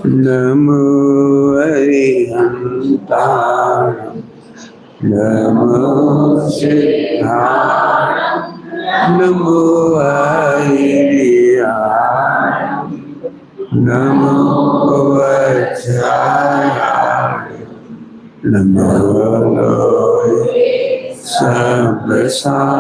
नमो अरिहन्ताय नमो सिद्धाय नमो हरियाय नमो वज्राय नमो लोहे सबसाहु।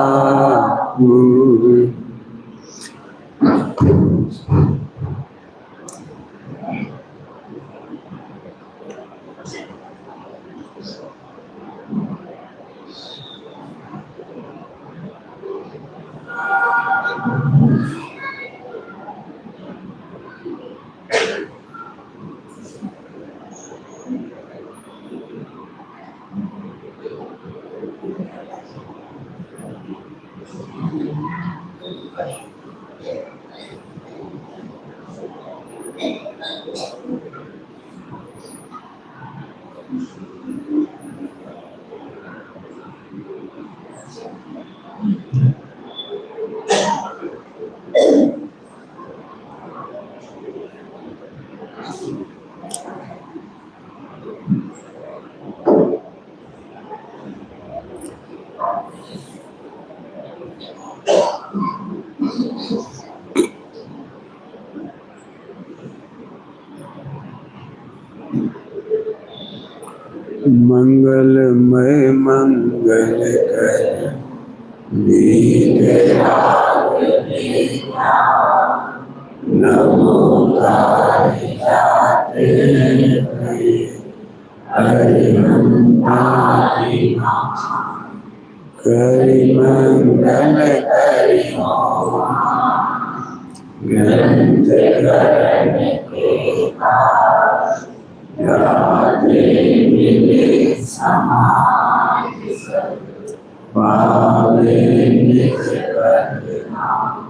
मंगलमय मंगल कर नमो करि मंगल करि ग्रंथ करने के मिले समाधि पावे निज परिणाम।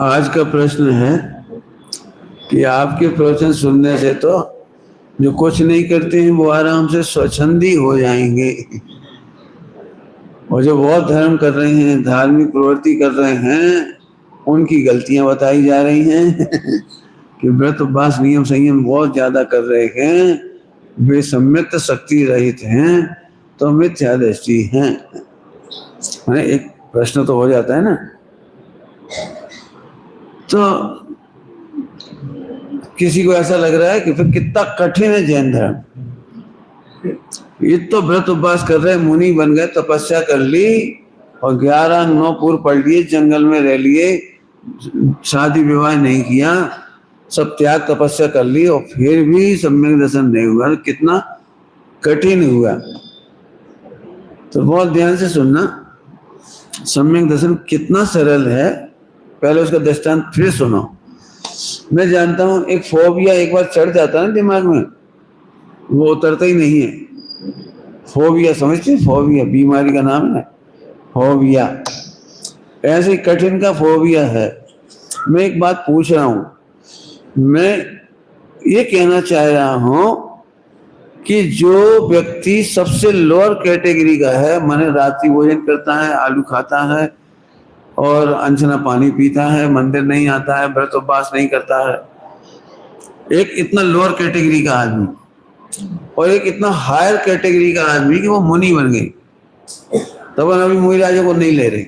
आज का प्रश्न है कि आपके प्रवचन सुनने से तो जो कुछ नहीं करते हैं वो आराम से स्वच्छंदी हो जाएंगे, और जो बहुत धर्म कर रहे हैं, धार्मिक प्रवृत्ति कर रहे हैं, उनकी गलतियां बताई जा रही हैं कि व्रत उपवास नियम संयम बहुत ज्यादा कर रहे हैं, वे सम्यक्त शक्ति रहित हैं, तो मिथ्या दृष्टि हैं। एक प्रश्न तो हो जाता है ना। तो किसी को ऐसा लग रहा है कि फिर कितना कठिन है जैन धर्म, ये तो व्रत उपवास कर रहे, मुनि बन गए, तपस्या कर ली और 11 9 पूर्व पढ़ लिए, जंगल में रह लिए, शादी विवाह नहीं किया, सब त्याग तपस्या कर ली और फिर भी सम्यक दर्शन नहीं हुआ, कितना कठिन हुआ। तो बहुत ध्यान से सुनना, सम्यक दर्शन कितना सरल है, पहले उसका दृष्टांत फिर सुनो। मैं जानता हूं एक फोबिया एक बार चढ़ जाता है ना दिमाग में, वो उतरता ही नहीं है। फोबिया समझते, फोबिया बीमारी का नाम है ना, फोबिया। ऐसे ही कठिन का फोबिया है। मैं एक बात पूछ रहा हूं, मैं ये कहना चाह रहा हूं कि जो व्यक्ति सबसे लोअर कैटेगरी का है, माने रात्रि भोजन करता है, आलू खाता है और अनछना पानी पीता है, मंदिर नहीं आता है, व्रत उपवास नहीं करता है, एक इतना लोअर कैटेगरी का आदमी और एक इतना हायर कैटेगरी का आदमी कि वो मुनि बन गई, तब अभी मुनि राजा को नहीं ले रहे,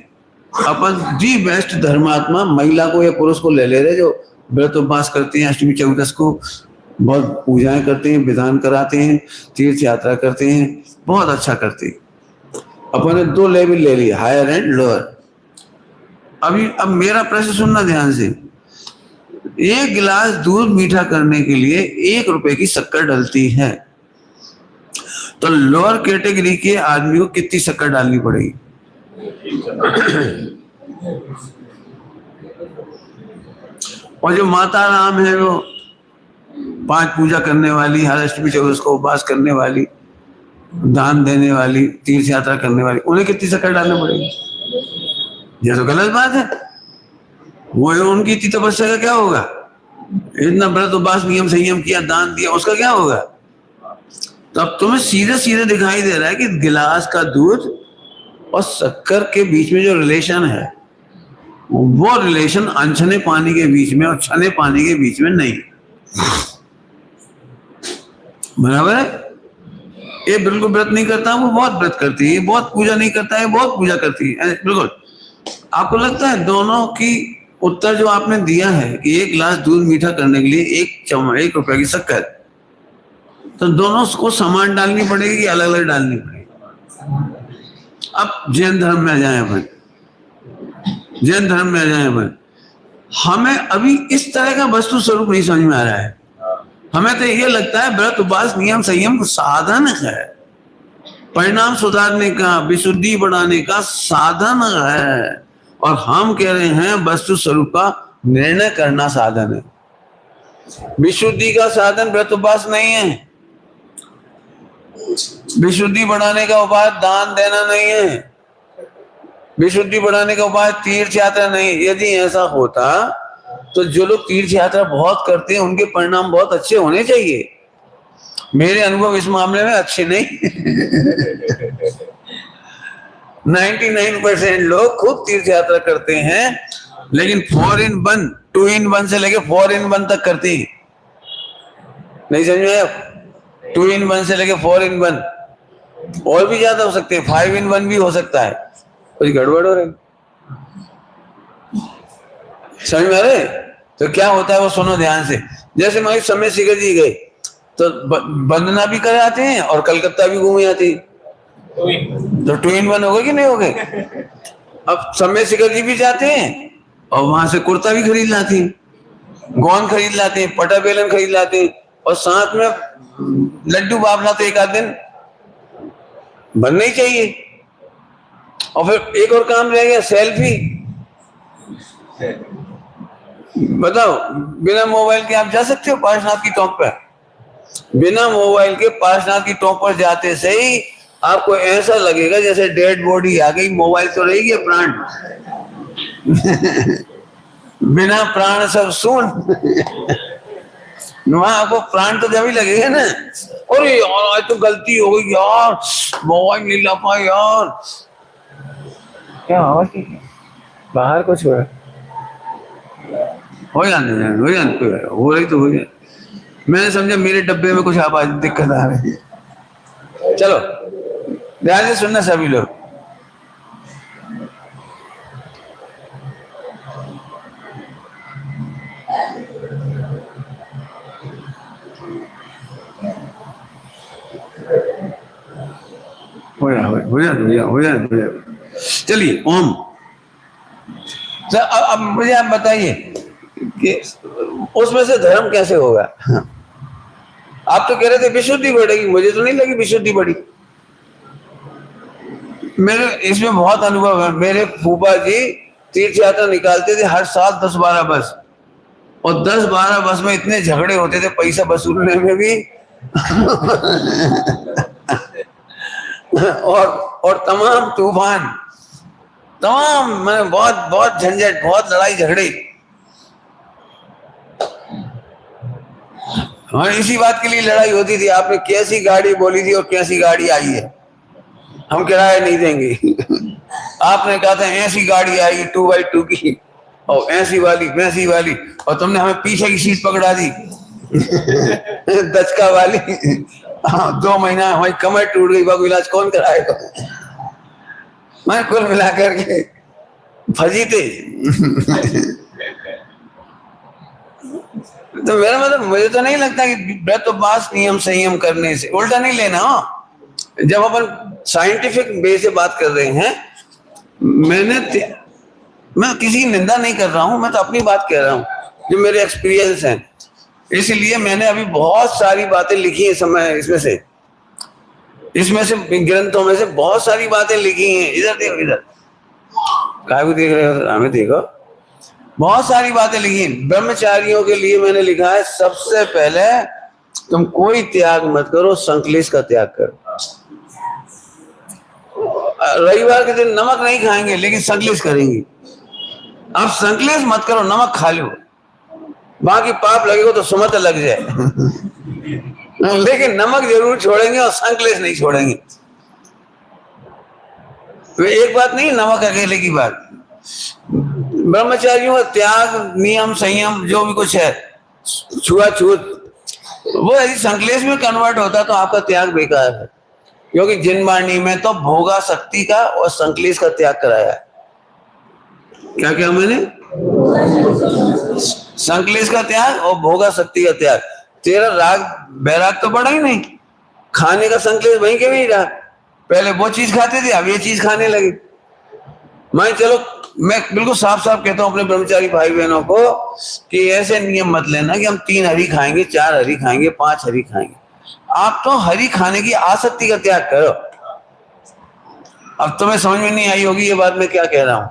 अपन दी बेस्ट धर्मात्मा महिला को या पुरुष को ले रहे, जो व्रत उपवास करते हैं, अष्टमी चौदस को बहुत पूजाएं करते हैं, विधान कराते हैं, तीर्थ यात्रा करते हैं, बहुत अच्छा करते हैं। अपन ने 2 लेवल ले लिए, हायर एंड लोअर। अब मेरा प्रश्न सुनना ध्यान से। 1 गिलास दूध मीठा करने के लिए 1 रुपए की शक्कर डलती है, तो लोअर कैटेगरी के आदमी को कितनी शक्कर डालनी पड़ेगी? और जो माता राम है, वो 5 पूजा करने वाली, हर अष्टमी चौदस को उपवास करने वाली, दान देने वाली, तीर्थ यात्रा करने वाली, उन्हें कितनी शक्कर डालनी पड़ेगी? ये तो गलत बात है। वो उनकी इतनी तपस्या का क्या होगा? इतना व्रत उपवास नियम संयम किया, दान दिया, उसका क्या होगा? तब तुम्हें सीधे सीधे दिखाई दे रहा है कि गिलास का दूध और शक्कर के बीच में जो रिलेशन है, वो रिलेशन अनछने पानी के बीच में और छने पानी के बीच में नहीं। बराबर है? ये बिल्कुल व्रत नहीं करता, वो बहुत व्रत करती है। बहुत पूजा नहीं करता है, बहुत पूजा करती है। बिल्कुल। आपको लगता है दोनों की उत्तर जो आपने दिया है कि 1 गिलास दूध मीठा करने के लिए 1 रुपए की शक्कर, तो दोनों को समान डालनी पड़ेगी कि अलग अलग डालनी पड़ेगी? अब जैन धर्म में आ जाए अपन, जैन धर्म में आ जाए अपन, हमें अभी इस तरह का वस्तु स्वरूप नहीं समझ में आ रहा है। हमें तो ये लगता है व्रत उपवास नियम संयम साधन है, परिणाम सुधारने का, विशुद्धि बढ़ाने का साधन है, और हम कह रहे हैं वस्तु स्वरूप का निर्णय करना साधन है। विशुद्धि का साधन व्रत उपवास नहीं है, विशुद्धि बढ़ाने का उपाय दान देना नहीं है, विशुद्धि बढ़ाने का उपाय तीर्थ यात्रा नहीं। यदि ऐसा होता तो जो लोग तीर्थ यात्रा बहुत करते हैं उनके परिणाम बहुत अच्छे होने चाहिए। मेरे अनुभव इस मामले में अच्छे नहीं। 99% लोग खूब तीर्थ यात्रा करते हैं, लेकिन 4-in-1, 2-in-1 से लेके 4-in-1 तक करते हैं। नहीं समझ में? 2-in-1 से लेके 4-in-1 और भी ज्यादा हो सकते हैं, 5-in-1 भी हो सकता है। कुछ गड़बड़ हो रही, समझ में आ रहे? तो क्या होता है वो सुनो ध्यान से। जैसे मान समय शिखर जी गए तो वंदना भी कर आते हैं और कलकत्ता भी घूमे आते हैं, तो 2-in-1 हो गए कि नहीं हो गए? अब समय शिखर जी भी जाते हैं और वहां से कुर्ता भी खरीद लाते हैं, गौन खरीद लाते हैं, पटा बेलन खरीद लाते हैं, और साथ में लड्डू बाबला तो एक आध दिन बनना ही चाहिए। और फिर एक और काम रह गया, सेल्फी। बताओ, बिना मोबाइल के आप जा सकते हो पार्श्वनाथ की टॉप पर? बिना मोबाइल के पार्श्वनाथ की टॉप पर जाते से ही आपको ऐसा लगेगा जैसे डेड बॉडी आ गई। मोबाइल तो रहेगी, प्राण बिना प्राण सब सुन। वहां आपको प्राण तो जब ही लगेगा ना, अरे यार आज तो गलती हो गई यार, मोबाइल नहीं ला पाया यार। क्या आवाज की बाहर कुछ हो जाने हो रही तो हो जाए। मैंने समझा मेरे डब्बे में कुछ आवाज दिक्कत आ रही है। चलो ध्यान से सुनना सभी लोग। हो जाए। चलिए ओम। तो अब मुझे आप बताइए कि उसमें से धर्म कैसे होगा? आप तो कह रहे थे विशुद्धि बढ़ेगी, मुझे तो नहीं लगी विशुद्धि बढ़ी। मेरे इसमें बहुत अनुभव है। मेरे फूफा जी तीर्थ यात्रा निकालते थे हर साल 10-12 बस, और 10-12 बस में इतने झगड़े होते थे पैसा वसूलने में भी और तमाम तूफान, तमाम मैं बहुत बहुत झंझट, बहुत लड़ाई झगड़े। हाँ, इसी बात के लिए लड़ाई होती थी, आपने कैसी गाड़ी बोली थी और कैसी गाड़ी आई है, हम किराया नहीं देंगे। आपने कहा था ऐसी गाड़ी आई 2x2 की, और ऐसी वाली वैसी वाली, और तुमने हमें पीछे की सीट पकड़ा दी। दचका वाली। 2 महीना हमारी कमर टूट गई, बाबू इलाज कौन कराएगा? मैं कुल मिलाकर के फंसी थे। तो मेरा मतलब, मुझे तो नहीं लगता कि व्रत उपवास नियम संयम करने से, उल्टा नहीं लेना हो। जब अपन साइंटिफिक वे से बात कर रहे हैं, मैं किसी की निंदा नहीं कर रहा हूं, मैं तो अपनी बात कह रहा हूं जो मेरे एक्सपीरियंस हैं। इसलिए मैंने अभी बहुत सारी बातें लिखी है समय इसमें से ग्रंथों में से बहुत सारी बातें लिखी हैं। इधर देखो, इधर काय को देख रहे हो? हमें देखो, बहुत सारी बातें लिखी। ब्रह्मचारियों के लिए मैंने लिखा है, सबसे पहले तुम कोई त्याग मत करो, संकलेश का त्याग करो। रविवार के दिन नमक नहीं खाएंगे लेकिन संकलेश करेंगे। आप संकलेश मत करो, नमक खा लो, बाकी पाप लगेगा तो सुमत लग जाए लेकिन नमक जरूर छोड़ेंगे और संकलेश नहीं छोड़ेंगे। तो एक बात नहीं नमक अकेले की बात। ब्रह्मचारियों का त्याग, नियम, संयम जो भी कुछ है, छुआछूत, वो यदि संकलेश में कन्वर्ट होता तो आपका त्याग बेकार है। क्योंकि जिनवाणी में तो भोगा शक्ति का और संकलेश का त्याग कराया है। क्या क्या मैंने? संकलेश का त्याग और भोगा शक्ति का त्याग। तेरा राग बैराग तो बढ़ा ही नहीं, खाने का संकलेश वहीं के वहीं रहा। पहले वो चीज खाते थे, अब ये चीज खाने लगे। मैं बिल्कुल साफ साफ कहता हूं अपने ब्रह्मचारी भाई बहनों को कि ऐसे नियम मत लेना कि हम 3 हरी खाएंगे, 4 हरी खाएंगे, 5 हरी खाएंगे। आप तो हरी खाने की आसक्ति का त्याग करो। अब तुम्हें समझ में नहीं आई होगी ये बात मैं क्या कह रहा हूं।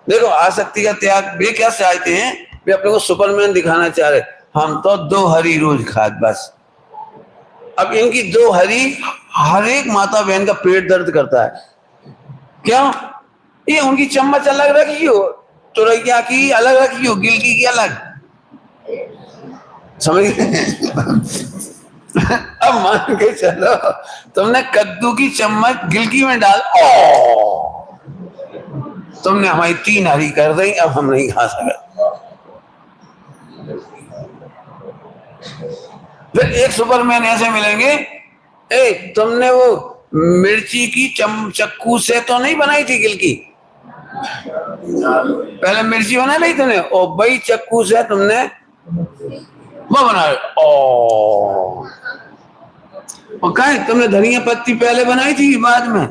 देखो, आसक्ति का त्याग वे क्या चाहते हैं, वे अपने को सुपरमैन दिखाना चाह रहे, हम तो 2 हरी रोज खात बस। अब इनकी 2 हरी हर एक माता बहन का पेट दर्द करता है। क्यों? ये उनकी चम्मच अलग रखी हो, तुरैया की अलग रखी हो, गिलकी की अलग, समझ अब मान के चलो तुमने कद्दू की चम्मच गिलकी में डाल, तुमने हमारी 3 हरी कर दी, अब हम नहीं खा सकते। फिर एक सुपरमैन ऐसे मिलेंगे, ए तुमने वो मिर्ची की चक्कू से तो नहीं बनाई थी गिलकी, पहले मिर्ची बना ली तुमने और भाई चक्कू से तुमने वो बना और कहीं तुमने धनिया पत्ती पहले बनाई थी बाद में?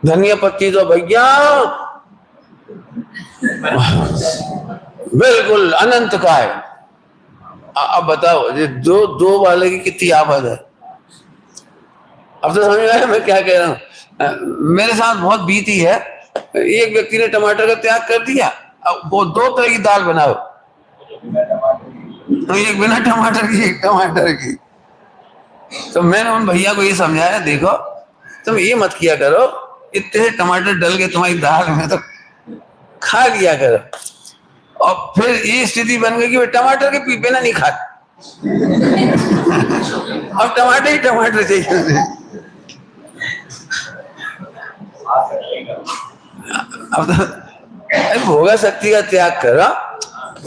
धनिया पत्ती तो भैया बिल्कुल अनंत का है। अब बताओ ये दो वाले की कितनी आफत है। अब तो समझ आया मैं क्या कह रहा हूं। मेरे साथ बहुत बीती है। एक व्यक्ति ने टमाटर का त्याग कर दिया, अब वो 2 तरह की दाल बनाओ, एक बिना टमाटर की, एक टमाटर की। तो मैंने उन भैया को ये समझाया, देखो तुम ये मत किया करो, इतने टमाटर डल गए तुम्हारी दाल में तो खा लिया करो। और फिर ये स्थिति बन गई कि टमाटर के बिना नहीं खाते अब टमाटर ही टमाटर चाहिए। अब तो भोगा शक्ति का त्याग करो,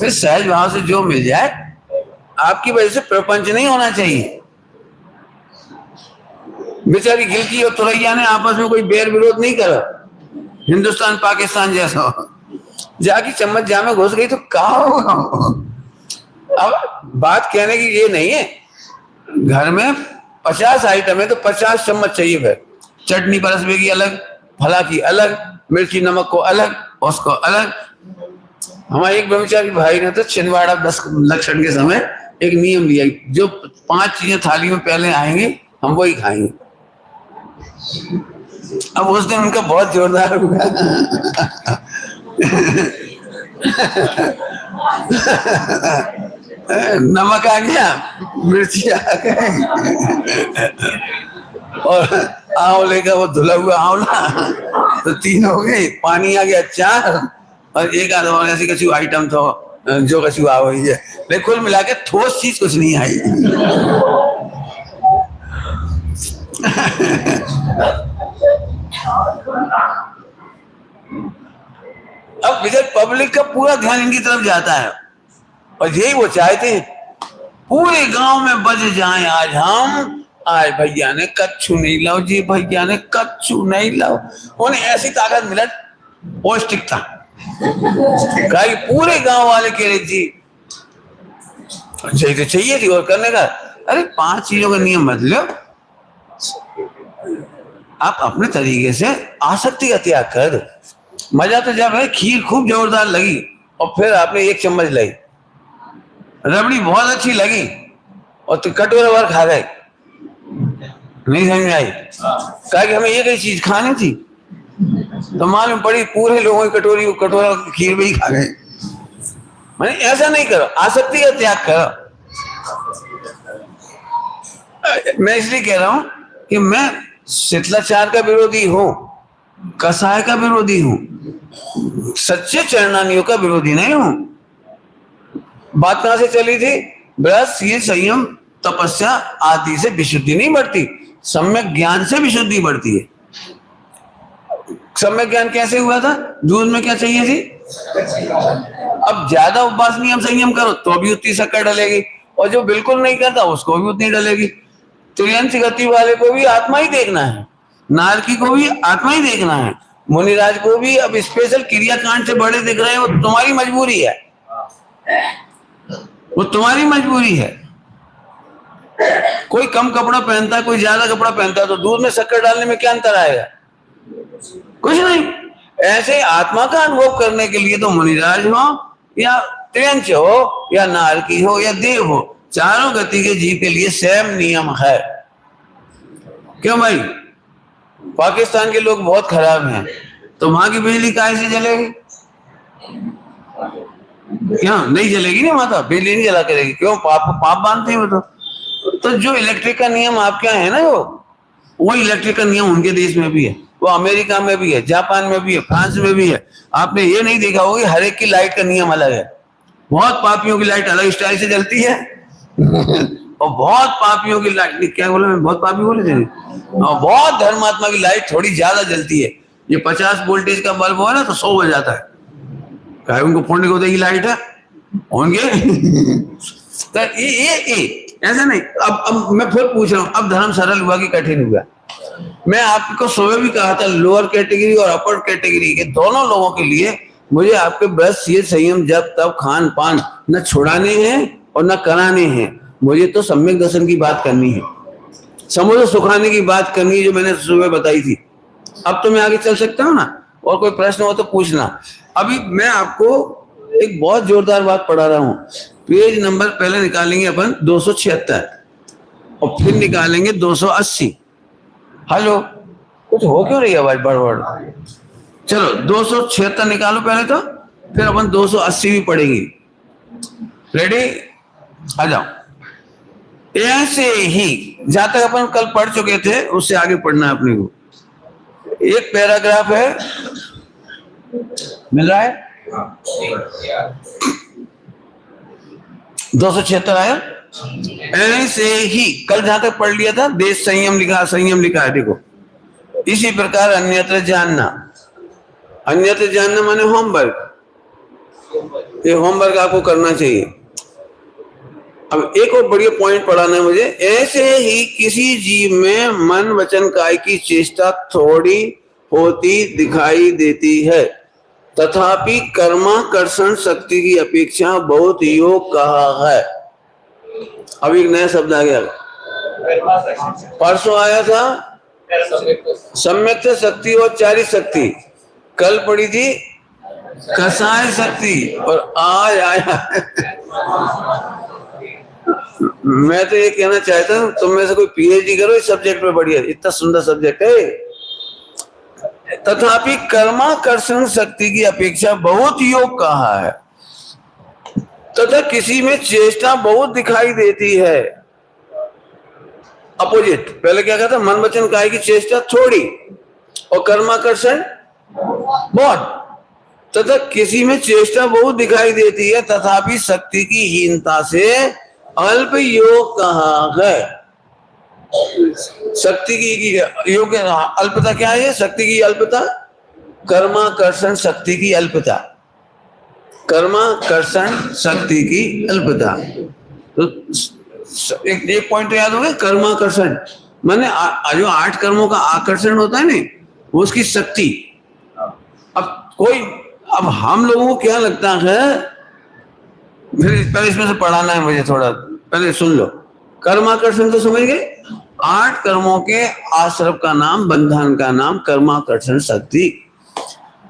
फिर सहज भाव से जो मिल जाए। आपकी वजह से प्रपंच नहीं होना चाहिए। बेचारी गिलकी और तुरैया ने आपस में कोई बैर विरोध नहीं करा, हिंदुस्तान पाकिस्तान जैसा। जाकी चम्मच जामे घुस गई तो कहा होगा। अब बात कहने की ये नहीं है, घर में 50 आइटम है तो 50 चम्मच चाहिए। फिर चटनी परसवे की अलग, फला की अलग, मिर्ची नमक को अलग, उसको अलग। हमारे एक ब्रह्मचारी भाई ने तो छिंदवाड़ा 10 लक्षण के समय एक नियम लिया, जो 5 चीजें थाली में पहले आएंगी हम वही खाएंगे। अब उस दिन उनका बहुत जोरदार हुआ नमक आ गया, मिर्ची आ गई और आंवले का वो धुला हुआ आंवला, तो 3 हो गए। पानी आ गया 4 और एक आधा और ऐसी कछु आइटम तो जो कछु आ हुई है, लेकिन कुल मिला के ठोस चीज कुछ नहीं आई। अब विजय पब्लिक का पूरा ध्यान इनकी तरफ जाता है और यही वो चाहते हैं पूरे गांव में बज जाएं आज हम, आज भैया ने कच्छु नहीं लाओ जी, भैया ने कच्छु नहीं लाओ। उन्हें ऐसी ताकत मिला, पौष्टिक था, पूरे गांव वाले कह रहे जी चाहिए चाहिए थी और करने का। अरे 5 चीजों का नियम मत लो, आप अपने तरीके से आसक्ति का त्याग कर दो। मजा तो जब है खीर खूब जोरदार लगी और फिर आपने 1 चम्मच लाई, रबड़ी बहुत अच्छी लगी और तो कटोरा भर खा गए, नहीं समझ में आई। कहा कि हमें ये कई चीज खानी थी तो मालूम पड़ी पूरे लोगों की कटोरा खीर भी खा गए। मैंने ऐसा नहीं करो, आसक्ति का त्याग करो। मैं इसलिए कह रहा हूं कि मैं शिथिलाचार का विरोधी हूं, कसाय का विरोधी हूं, सच्चे चरणानियों का विरोधी नहीं हूं। बात कहां से चली थी? बस ये संयम तपस्या आदि से विशुद्धि नहीं बढ़ती, सम्यक ज्ञान से विशुद्धि बढ़ती है। सम्यक ज्ञान कैसे हुआ था? दूध में क्या चाहिए थी? अब ज्यादा उपवास नियम संयम करो तो भी उतनी शक्कर डलेगी, और जो बिल्कुल नहीं करता उसको भी उतनी डलेगी। तुरंत गति वाले को भी आत्मा ही देखना है, नारकी को भी आत्मा ही देखना है, मुनिराज को भी। अब स्पेशल क्रियाकांड से बड़े दिख रहे हैं, वो तुम्हारी मजबूरी है, वो तुम्हारी मजबूरी है। कोई कम कपड़ा पहनता है, कोई ज्यादा कपड़ा पहनता है, तो दूध में शक्कर डालने में क्या अंतर आएगा? कुछ नहीं। ऐसे आत्मा का अनुभव करने के लिए तो मुनिराज हो या त्रियंच हो या नारकी हो या देव हो, चारों गति के जीव के लिए सेम नियम है। क्यों भाई? पाकिस्तान के लोग बहुत खराब हैं, तो वहां की बिजली काहे से जलेगी? क्या नहीं जलेगी? ना माता बिजली नहीं जला करेगी, क्यों? पाप बांधते हैं वो। तो जो इलेक्ट्रिक का नियम आपके यहाँ है ना, वो इलेक्ट्रिक का नियम उनके देश में भी है, वो अमेरिका में भी है, जापान में भी है, फ्रांस में भी है। आपने ये नहीं देखा होगा हर एक की लाइट का नियम अलग है। बहुत पापियों की लाइट अलग स्टाइल से जलती है और बहुत पापियों की लाइट, क्या बोला मैं, बहुत पापी बोले थे, और बहुत धर्मात्मा की लाइट थोड़ी ज्यादा जलती है। ये 50 वोल्टेज का बल्ब हो ना तो 100 बज जाता है, क्या उनको फोड़ने को देगी लाइट है होंगे तो ये ऐसा नहीं। अब मैं फिर पूछ रहा हूँ, अब धर्म सरल हुआ कि कठिन हुआ? मैं आपको सुबह भी कहा था, लोअर कैटेगरी और अपर कैटेगरी के दोनों लोगों के लिए मुझे आपके बस ये संयम जब तब खान पान न छुड़ाने हैं और न कराने हैं। मुझे तो सम्यक दर्शन की बात करनी है, समुद्र सुखाने की बात करनी है, जो मैंने सुबह बताई थी। अब तो मैं आगे चल सकता हूँ ना, और कोई प्रश्न हो तो पूछना। अभी मैं आपको एक बहुत जोरदार बात पढ़ा रहा हूँ। पेज नंबर पहले निकालेंगे अपन 276 और फिर निकालेंगे 280। हेलो, कुछ हो क्यों रही है आवाज बड़बड़? चलो 276 निकालो पहले, तो फिर अपन 280 भी पढ़ेंगे। रेडी? आ जाओ। ऐसे ही जहां तक अपन कल पढ़ चुके थे उससे आगे पढ़ना है अपने को। एक पैराग्राफ है, मिल रहा है? 276 आया। ऐसे ही कल जहां तक पढ़ लिया था, देश संयम लिखा, संयम लिखा है, देखो। इसी प्रकार अन्यत्र जानना, अन्यत्र जानना माने होमवर्क, ये होमवर्क आपको करना चाहिए। अब एक और बढ़िया पॉइंट पढ़ाना है मुझे। ऐसे ही किसी जीव में मन वचन काय की चेष्टा थोड़ी होती दिखाई देती है, तथापि कर्माकर्षण शक्ति की अपेक्षा बहुत योग कहा है। अब एक नया शब्द आ गया, परसों आया था सम्यक शक्ति और चारित शक्ति, कल पड़ी थी कसाय शक्ति, और आज आया मैं तो ये कहना चाहता हूँ तुम में से कोई पीएचडी करो इस सब्जेक्ट में, बढ़िया, इतना सुंदर सब्जेक्ट है। तथापि कर्माकर्षण शक्ति की अपेक्षा बहुत योग कहा है, तथा किसी में चेष्टा बहुत दिखाई देती है। अपोजिट, पहले क्या कहता? मन वचन काय की चेष्टा थोड़ी और कर्माकर्षण बहुत, तथा किसी में चेष्टा बहुत दिखाई देती है, तथापि शक्ति की हीनता से अल्प योग कहा है। शक्ति की योग अल्पता क्या है? शक्ति की अल्पता, कर्माकर्षण शक्ति की अल्पता, कर्माकर्षण शक्ति की अल्पता। तो एक पॉइंट याद हो गया, कर्माकर्षण माने जो 8 कर्मों का आकर्षण होता है ना, वो उसकी शक्ति। अब हम लोगों को क्या लगता है, पहले इसमें से पढ़ाना है मुझे थोड़ा, पहले सुन लो। कर्माकर्षण तो समझ गए, 8 कर्मों के आश्रव का नाम, बंधन का नाम कर्माकर्षण शक्ति।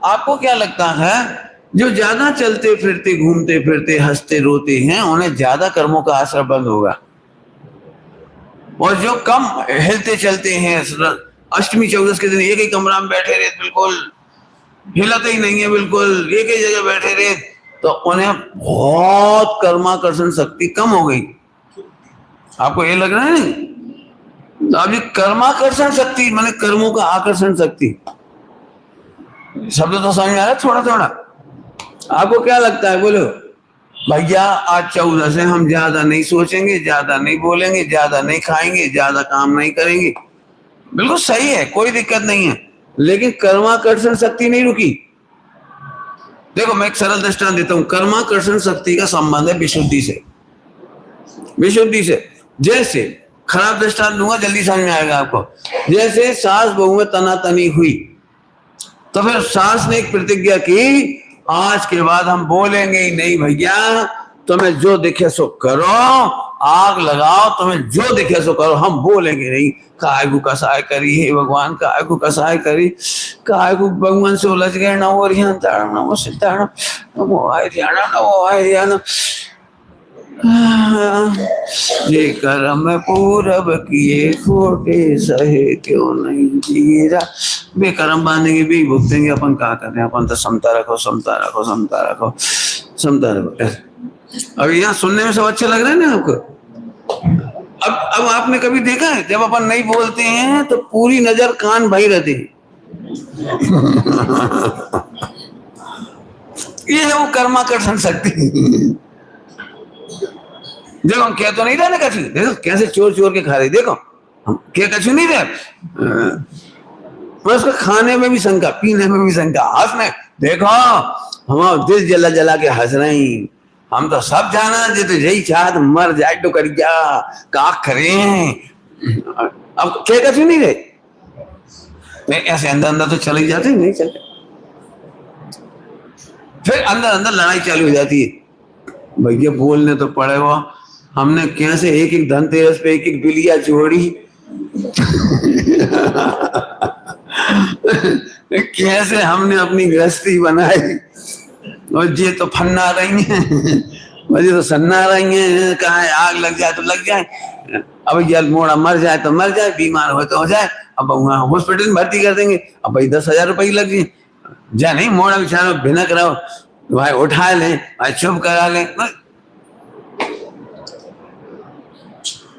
आपको क्या लगता है, जो ज्यादा चलते फिरते घूमते फिरते हंसते रोते हैं उन्हें ज्यादा कर्मों का आश्रय बंद होगा, और जो कम हिलते चलते हैं, अष्टमी चौदस के दिन एक ही कमरा में बैठे रहे, बिल्कुल हिलते ही नहीं है, बिल्कुल एक ही जगह बैठे रहे, तो उन्हें बहुत कर्माकर्षण शक्ति कम हो गई। आपको ये लग रहा है नहीं? तो अब ये कर्माकर्षण शक्ति माने कर्मों का आकर्षण शक्ति, शब्द तो समझ में आ रहा है थोड़ा थोड़ा? आपको क्या लगता है, बोलो भैया आज 14 से हम ज्यादा नहीं सोचेंगे, ज्यादा नहीं बोलेंगे, ज्यादा नहीं खाएंगे, ज्यादा काम नहीं करेंगे। बिल्कुल सही है, कोई दिक्कत नहीं है, लेकिन कर्माकर्षण शक्ति नहीं रुकी। देखो मैं एक सरल दृष्टांत देता हूं। कर्माकर्षण शक्ति का संबंध है विशुद्धि से, विशुद्धि से। जैसे खराब दृष्टांत दूंगा, जल्दी समझ में आएगा आपको। जैसे सास बहू में तनातनी हुई, तो फिर सास ने एक प्रतिज्ञा की, आज के बाद हम बोलेंगे ही नहीं भैया, तुम्हें जो दिखे सो करो, आग लगाओ, तुम्हें जो दिखे सो करो, हम बोलेंगे नहीं। काय को कसाय करी हे भगवान, काय को कसाय करी, काय को भगवान से उलझ गए। नमो हरिहंताणम नमो सिद्धाणम नमो हरियाणम नमो हरियाणम। ये कर्म पूरब किए खोटे सहे क्यों नहीं जीरा। बेकर्म बांधेंगे भी भुगतेंगे, अपन क्या कर रहे हैं? अपन तो समता रखो, समता रखो, समता रखो, समता रखो। अब यहाँ सुनने में सब अच्छा लग रहा है ना आपको? अब आपने कभी देखा है जब अपन नहीं बोलते हैं तो पूरी नजर कान भाई रहते हैं? ये है वो कर्माकर्षण शक्ति। देखो हम क्या तो नहीं रहे ना कछु, देखो कैसे चोर चोर के खा रहे, देखो हम क्या कछु नहीं रहे। उसको खाने में भी शंका, पीने में भी शंका, हंसने, देखो हम दिल जला जला के हंस रहे हैं। हम तो सब जाना जे तो यही चाहत मर जाए तो कर क्या का करें। अब क्या कछु नहीं रहे, ऐसे अंदर अंदर तो चले जाते नहीं चलते, फिर अंदर अंदर लड़ाई चालू हो जाती है। भैया बोलने तो पड़ेगा, हमने कैसे एक एक धनतेरस पे एक एक बिलिया जोड़ी। कैसे हमने अपनी गृहस्थी बनाई, और ये तो फन्ना रही हैं, और ये तो सन्ना रही हैं। कहा आग लग जाए तो लग जाए, अब ये मोड़ा मर जाए तो मर जाए, बीमार हो तो हो जाए, अब वहां हॉस्पिटल में भर्ती कर देंगे, अब भाई 10,000 रुपये लग जाए। जा नहीं मोड़ा बेचारा भिनक रहो, भाई उठा लें, भाई चुप करा लें।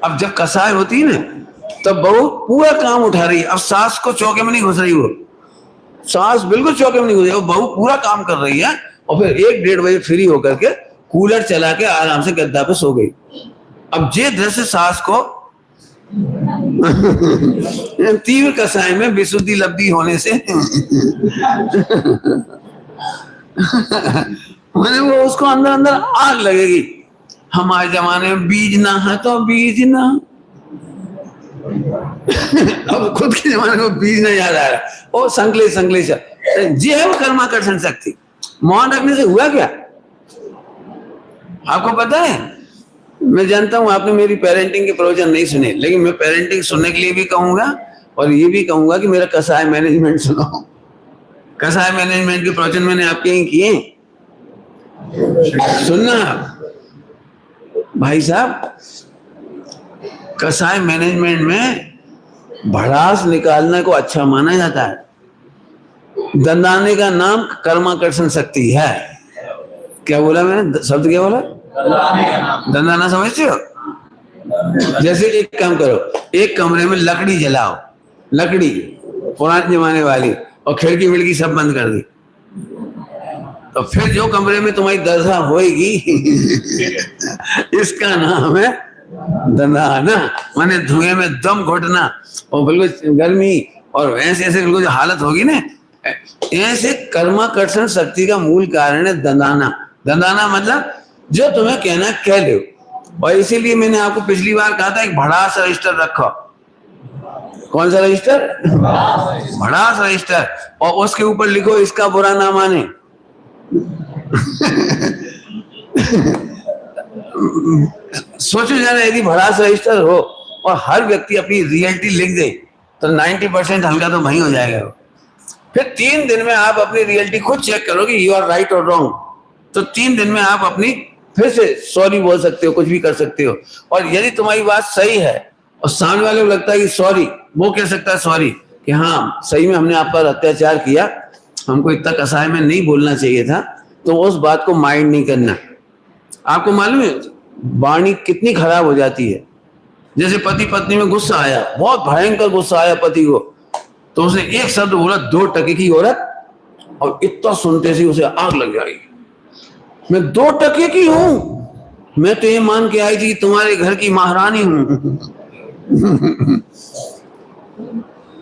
अब जब कसाई होती है ना, तब बहू पूरा काम उठा रही है। अब सास को चौके में नहीं घुस रही, वो सास बिल्कुल चौके में नहीं घुस रही, वो बहू पूरा काम कर रही है। और फिर 1-1:30 बजे फ्री होकर के कूलर चला के आराम से गद्दा पे सो गई। अब जे दृश्य सास को तीव्र कसाई में विशुद्धि लब्धि होने से मैंने वो उसको अंदर अंदर आग लगेगी। हमारे जमाने में बीज ना है तो बीज ना। अब खुद के जमाने में बीज नहीं याद आ रहा, ओ संकलेश जी है वो कर्माकर्षण शक्ति। मौन रखने से हुआ क्या आपको पता है? मैं जानता हूं आपने मेरी पेरेंटिंग के प्रवचन नहीं सुने, लेकिन मैं पेरेंटिंग सुनने के लिए भी कहूंगा और ये भी कहूंगा कि मेरा कसाय मैनेजमेंट सुनो। कसाय मैनेजमेंट के प्रवचन मैंने आपके ही किए, सुनना भाई साहब। कसाय मैनेजमेंट में भड़ास निकालने को अच्छा माना जाता है। दंदाने का नाम कर्माकर्षण शक्ति है। क्या बोला मैंने, शब्द क्या बोला? दंदाना समझते हो? जैसे एक काम करो, एक कमरे में लकड़ी जलाओ, लकड़ी पुराने जमाने वाली, और खिड़की विड़की सब बंद कर दी, तो फिर जो कमरे में तुम्हारी दशा होएगी इसका नाम है दंदाना। माने धुएं में दम घुटना, और बिल्कुल गर्मी, और ऐसे ऐसे बिल्कुल जो हालत होगी ना, ऐसे कर्माकर्षण शक्ति का मूल कारण है दंदाना। दंदाना मतलब जो तुम्हें कहना कह दो। और इसीलिए मैंने आपको पिछली बार कहा था एक भड़ास रजिस्टर रखो। कौन सा रजिस्टर? भड़ास रजिस्टर। और उसके ऊपर लिखो इसका बुरा ना माने। सोचो जरा, यदि भड़ास रजिस्टर हो और हर व्यक्ति अपनी रियलिटी लिख दे तो 90% हल्का तो वही हो जाएगा। फिर 3 दिन में आप अपनी रियलिटी खुद चेक करोगे, यू आर राइट और रॉन्ग। तो 3 दिन में आप अपनी फिर से सॉरी बोल सकते हो, कुछ भी कर सकते हो। और यदि तुम्हारी बात सही है और सामने वाले को लगता है कि सॉरी, वो कह सकता है सॉरी कि हाँ सही में हमने आप पर अत्याचार किया, हमको इतना कसाय में नहीं बोलना चाहिए था, तो उस बात को माइंड नहीं करना। आपको मालूम है वाणी कितनी खराब हो जाती है। जैसे पति पत्नी में गुस्सा आया, बहुत भयंकर गुस्सा आया पति को, तो उसने एक शब्द बोला, 2 टके की औरत और इतना सुनते से उसे आग लग जाएगी। मैं 2 टके की हूं, मैं तो ये मान के आई थी तुम्हारे घर की महारानी हूं।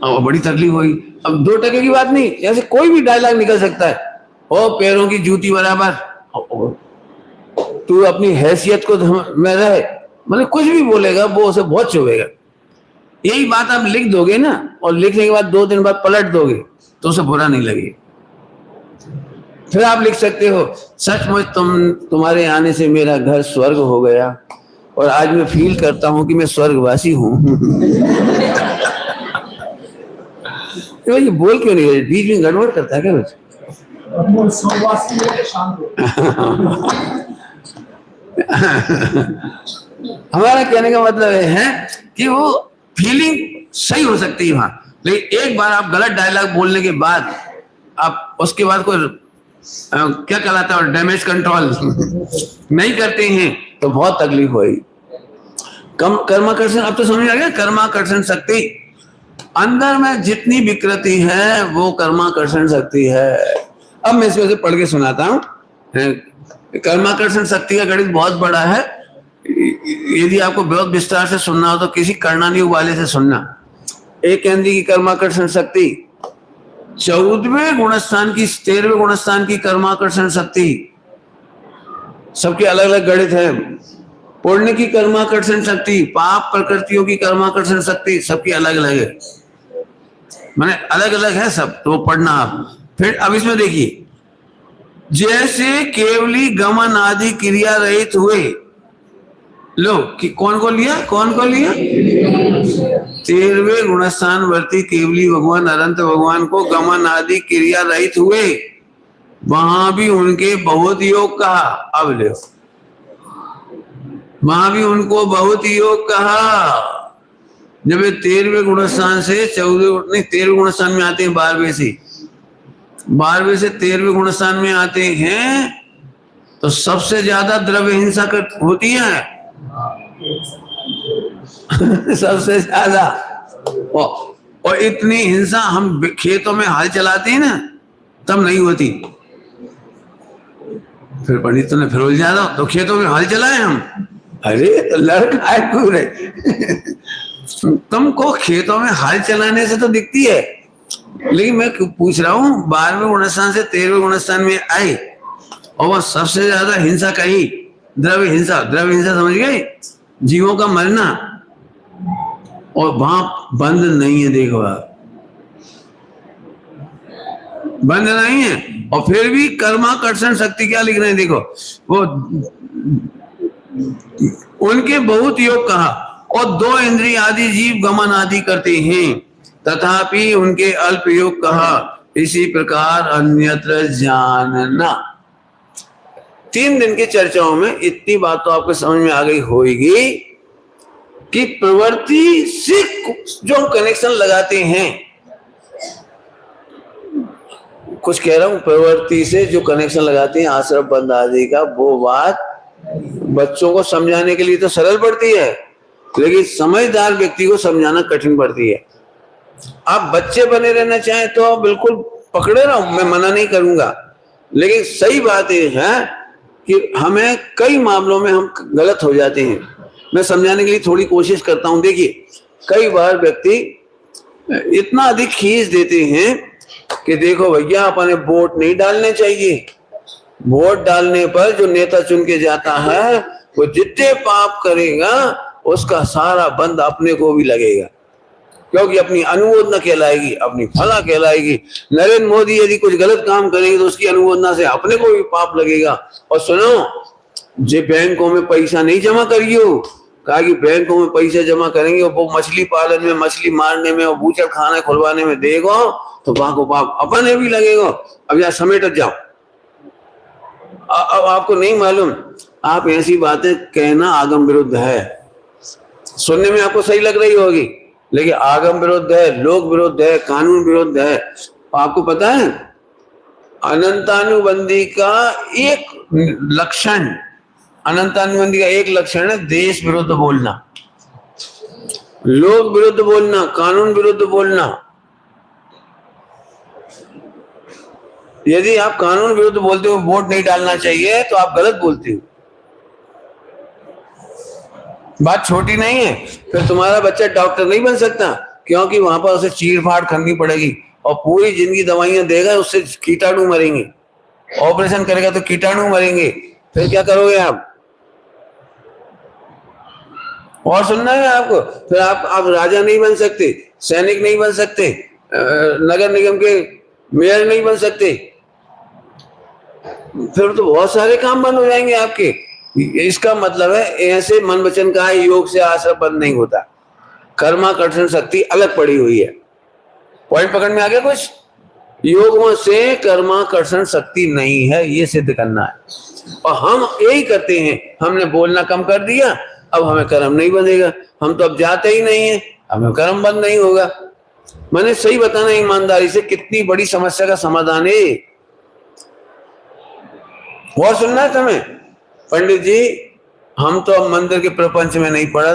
अब बड़ी तकलीफ हुई। अब 2 टके की बात नहीं, ऐसे कोई भी डायलॉग निकल सकता है। ओ पैरों की जूती बराबर, तू अपनी हैसियत को में रहे, मतलब कुछ भी बोलेगा वो उसे बहुत चुभेगा। यही बात आप लिख दोगे ना, और लिखने के बाद 2 दिन बाद पलट दोगे तो उसे बुरा नहीं लगेगा। फिर आप लिख सकते हो, सचमुच तुम्हारे आने से मेरा घर स्वर्ग हो गया और आज मैं फील करता हूं कि मैं स्वर्गवासी हूं। तो ये बोल क्यों नहीं रहे, बीच में गड़बड़ करता है क्या कुछ? हमारा कहने का मतलब है कि वो फीलिंग सही हो सकती है वहां, लेकिन एक बार आप गलत डायलॉग बोलने के बाद आप उसके बाद कोई क्या कहलाता है डैमेज कंट्रोल नहीं करते हैं तो बहुत तकलीफ होगी। कर्माकर्षण, अब तो समझ आ गया, कर्माकर्षण शक्ति अंदर में जितनी विकृति है वो कर्माकर्षण शक्ति है। अब मैं इसमें से पढ़ के सुनाता हूं। कर्माकर्षण शक्ति का गणित बहुत बड़ा है, यदि आपको बहुत विस्तार से सुनना हो तो किसी कर्णानी वाले से सुनना। एक केंद्रीय की कर्माकर्षण शक्ति, 14वें गुणस्थान की 13वें गुणस्थान की कर्माकर्षण शक्ति, सबके अलग अलग गणित है। पुण्य की कर्माकर्षण शक्ति, पाप प्रकृतियों की कर्माकर्षण शक्ति, सबकी अलग अलग है, माने अलग अलग है सब, तो पढ़ना आप। फिर अब इसमें देखिए, जैसे केवली गमन आदि क्रिया रहित हुए, लो कि कौन को लिया, कौन को लिया? 13वें गुणस्थान वर्ती केवली भगवान अनंत भगवान को गमन आदि क्रिया रहित हुए, वहां भी उनके बहुत योग कहा। अब ले, वहां भी उनको बहुत योग कहा। जब 13वें गुणस्थान से 13वें गुणस्थान में आते हैं, 12वें से 13वें गुणस्थान में आते हैं, तो सबसे ज्यादा द्रव्य हिंसा होती है। सबसे ज्यादा, और इतनी हिंसा हम खेतों में हल चलाते हैं ना, तब नहीं होती। फिर पंडितों ने फिर उलझा दो, तो खेतों में हल चलाए हम, अरे तो लड़का है पूरे। तुमको खेतों में हल चलाने से तो दिखती है, लेकिन मैं पूछ रहा हूं 12वें गुणस्थान से 13वें गुणस्थान में आए और वह सबसे ज्यादा हिंसा कही द्रव्य हिंसा। द्रव्य हिंसा समझ गए, जीवों का मरना, और वहां बंद नहीं है। देखो बंद नहीं है, और फिर भी कर्माकर्षण शक्ति क्या लिख रहे हैं, देखो वो उनके बहुत योग कहा, और 2 इंद्रिय आदि जीव गमन आदि करते हैं, तथापि उनके अल्प योग कहा। इसी प्रकार अन्यत्र जानना। 3 दिन की चर्चाओं में इतनी बात तो आपको समझ में आ गई होगी कि प्रवृत्ति से जो कनेक्शन लगाते हैं, कुछ कह रहा हूं, प्रवृत्ति से जो कनेक्शन लगाते हैं आश्रम बंद आदि का, वो बात बच्चों को समझाने के लिए तो सरल पड़ती है, लेकिन समझदार व्यक्ति को समझाना कठिन पड़ती है। आप बच्चे बने रहना चाहें तो आप बिल्कुल पकड़े रहो, मैं मना नहीं करूंगा, लेकिन सही बात यह है कि हमें कई मामलों में हम गलत हो जाते हैं। मैं समझाने के लिए थोड़ी कोशिश करता हूं। देखिए, कई बार व्यक्ति इतना अधिक खींच देते हैं कि देखो भैया, अपने वोट नहीं डालने चाहिए, वोट डालने पर जो नेता चुन के जाता है वो जितने पाप करेगा उसका सारा बंद अपने को भी लगेगा, क्योंकि अपनी अनुमोदना कहलाएगी, अपनी फला कहलाएगी। नरेंद्र मोदी यदि कुछ गलत काम करेंगे तो उसकी अनुमोदना से अपने को भी पाप लगेगा। और सुनो, जे बैंकों में पैसा नहीं जमा करियो, कहा कि बैंकों में पैसे जमा करेंगे वो मछली पालन में, मछली मारने में और बूचड़ खाना खुलवाने में देगो तो वहां को पाप अपने भी लगेगा। अब यार समेट जाओ। अब आपको नहीं मालूम, आप ऐसी बातें कहना आगम विरुद्ध है। सुनने में आपको सही लग रही होगी, लेकिन आगम विरुद्ध है, लोक विरुद्ध है, कानून विरुद्ध है। आपको पता है, अनंतानुबंधी का एक लक्षण, अनंतानुबंधी का एक लक्षण है देश विरुद्ध बोलना, लोक विरुद्ध बोलना, कानून विरुद्ध बोलना। यदि आप कानून विरुद्ध बोलते हो वोट नहीं डालना चाहिए तो आप गलत बोलते हो। बात छोटी नहीं है। फिर तुम्हारा बच्चा डॉक्टर नहीं बन सकता, क्योंकि वहां पर उसे चीर फाड़ करनी पड़ेगी और पूरी जिंदगी दवाइयां देगा, उससे कीटाणु मरेंगे। ऑपरेशन करेगा तो कीटाणु मरेंगे। फिर क्या करोगे आप? और सुनना है आपको? फिर आप राजा नहीं बन सकते, सैनिक नहीं बन सकते, नगर निगम के मेयर नहीं बन सकते। फिर तो बहुत सारे काम बंद हो जाएंगे आपके। इसका मतलब है ऐसे मन वचन का योग से आश्रम बंद नहीं होता। कर्माकर्षण शक्ति अलग पड़ी हुई है। पॉइंट पकड़ में आ गया कुछ? योग से कर्माकर्षण शक्ति नहीं है, ये सिद्ध करना है। और हम यही करते हैं। हमने बोलना कम कर दिया, अब हमें कर्म नहीं बंधेगा। हम तो अब जाते ही नहीं है, हमें कर्म बंद नहीं होगा। मैंने सही बताना ईमानदारी से, कितनी बड़ी समस्या का समाधान है। और सुनना है तुम्हें? पंडित जी, हम तो अब मंदिर के प्रपंच में नहीं पड़ा,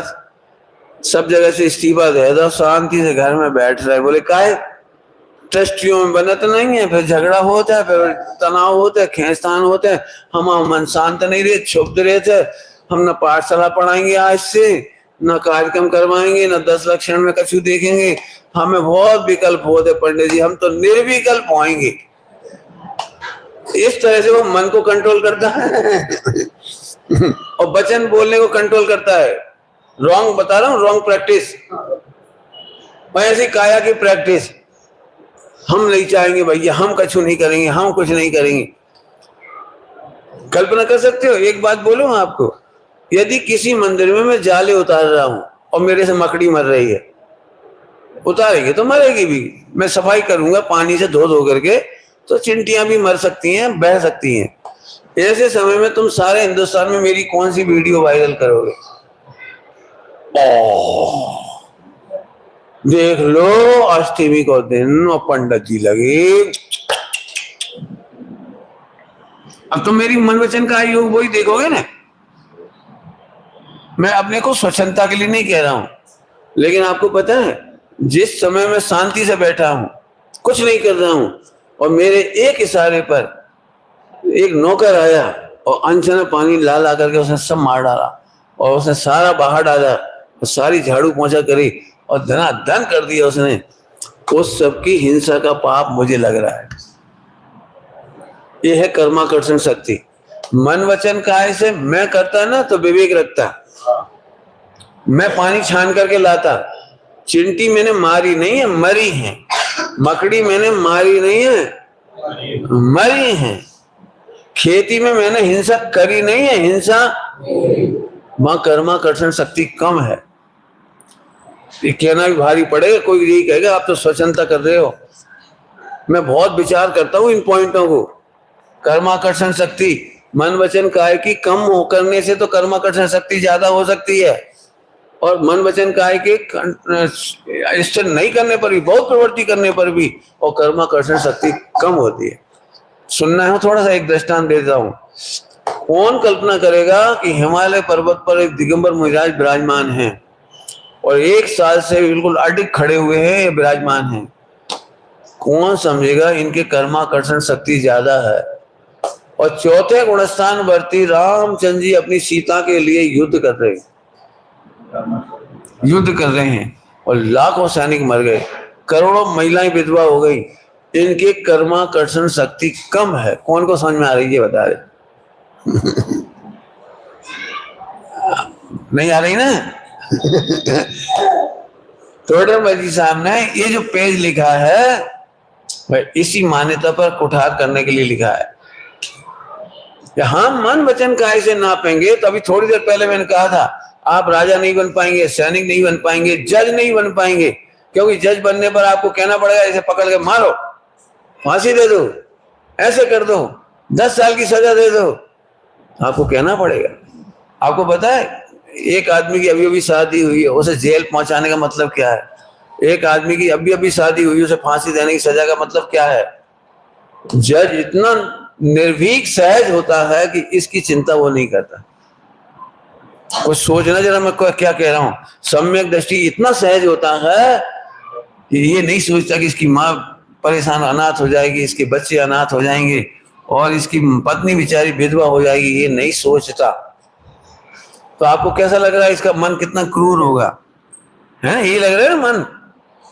सब जगह से इस्तीफा दे दो, शांति से घर में बैठ रहे। बोले काहे? ट्रस्टियों में बना तो नहीं है, फिर झगड़ा होता है, फिर तनाव होता है, खींचतान होता है। हम मन शांत नहीं रहे, छुपते रहते। हम न पाठशाला पढ़ाएंगे आज से, न कार्यक्रम करवाएंगे, न 10 लक्षण में कछु देखेंगे। हमें बहुत विकल्प होते पंडित जी, हम तो निर्विकल्प होएंगे। इस तरह से वो मन को कंट्रोल करता है और वचन बोलने को कंट्रोल करता है। रॉन्ग बता रहा हूं, रॉन्ग प्रैक्टिस। ऐसी काया की प्रैक्टिस हम नहीं चाहेंगे भैया, हम कछु नहीं करेंगे, हम कुछ नहीं करेंगे। कल्पना कर सकते हो? एक बात बोलूं आपको, यदि किसी मंदिर में मैं जाले उतार रहा हूं और मेरे से मकड़ी मर रही है, उतारेगी तो मरेगी भी, मैं सफाई करूंगा पानी से धो धो करके, तो चिंटियां भी मर सकती हैं, बह सकती हैं। ऐसे समय में तुम सारे हिंदुस्तान में मेरी कौन सी वीडियो वायरल करोगे? देख लो, अष्टमी को दिन और पंडित जी लगे। अब तो मेरी मन वचन का योग वही देखोगे ना। मैं अपने को स्वच्छंदता के लिए नहीं कह रहा हूं, लेकिन आपको पता है, जिस समय मैं शांति से बैठा हूं, कुछ नहीं कर रहा हूं, और मेरे एक इशारे पर एक नौकर आया और अनछना पानी ला ला करके उसने सब मार डाला, और उसने सारा बाहर डाला और सारी झाड़ू पोंछा करी और धनाधन कर दिया उसने। उस सबकी हिंसा का पाप मुझे लग रहा है। यह है कर्माकर्षण शक्ति। मन वचन काय से मैं करता ना तो विवेक रखता। मैं पानी छान करके लाता। चिंटी मैंने मारी नहीं है, मरी है। मकड़ी मैंने मारी नहीं है, मरी है। खेती में मैंने हिंसा करी नहीं है, हिंसा वहां कर्माकर्षण शक्ति कम है। ये कहना भी भारी पड़ेगा, कोई यही कहेगा आप तो स्वच्छंदता कर रहे हो। मैं बहुत विचार करता हूं इन पॉइंटों को। कर्माकर्षण शक्ति मन वचन काय की कम हो करने से तो कर्माकर्षण शक्ति ज्यादा हो सकती है, और मन वचन काय के इष्ट नहीं करने पर भी, बहुत प्रवृत्ति करने पर भी, और कर्माकर्षण शक्ति कम होती है। सुनना है थोड़ा सा, एक दृष्टांत देता हूं। कौन कल्पना करेगा कि हिमालय पर्वत पर एक दिगंबर महाराज विराजमान हैं और 1 साल से बिल्कुल अडिग खड़े हुए हैं, विराजमान हैं। कौन समझेगा इनके कर्माकर्षण शक्ति ज्यादा है। और चौथे गुणस्थान वर्ती रामचंद्र जी अपनी सीता के लिए युद्ध कर रहे हैं और लाखों सैनिक मर गए, करोड़ों महिलाएं विधवा हो गई। इनके कर्माकर्षण शक्ति कम है। कौन को समझ में आ रही है बता रहे? नहीं आ रही ना? टोडर मजी साहब ने ये जो पेज लिखा है इसी मान्यता पर कुठार करने के लिए लिखा है। हम मन वचन काय से नापेंगे तो अभी थोड़ी देर पहले मैंने कहा था, आप राजा नहीं बन पाएंगे, सैनिक नहीं बन पाएंगे, जज नहीं बन पाएंगे। क्योंकि जज बनने पर आपको कहना पड़ेगा इसे पकड़ के मारो, फांसी दे दो, ऐसे कर दो, 10 साल की सजा दे दो, आपको कहना पड़ेगा। आपको पता है एक आदमी की अभी अभी शादी हुई है, उसे जेल पहुंचाने का मतलब क्या है? एक आदमी की अभी अभी शादी हुई, उसे फांसी देने की सजा का मतलब क्या है? जज इतना निर्भीक सहज होता है कि इसकी चिंता वो नहीं करता। कुछ सोचना जरा मैं क्या कह रहा हूं। सम्यक दृष्टि इतना सहज होता है कि ये नहीं सोचता कि इसकी माँ परेशान, अनाथ हो जाएगी, इसके बच्चे अनाथ हो जाएंगे और इसकी पत्नी बेचारी विधवा हो जाएगी, ये नहीं सोचता। तो आपको कैसा लग रहा है? इसका मन कितना क्रूर होगा, है? यही लग रहा है ना मन?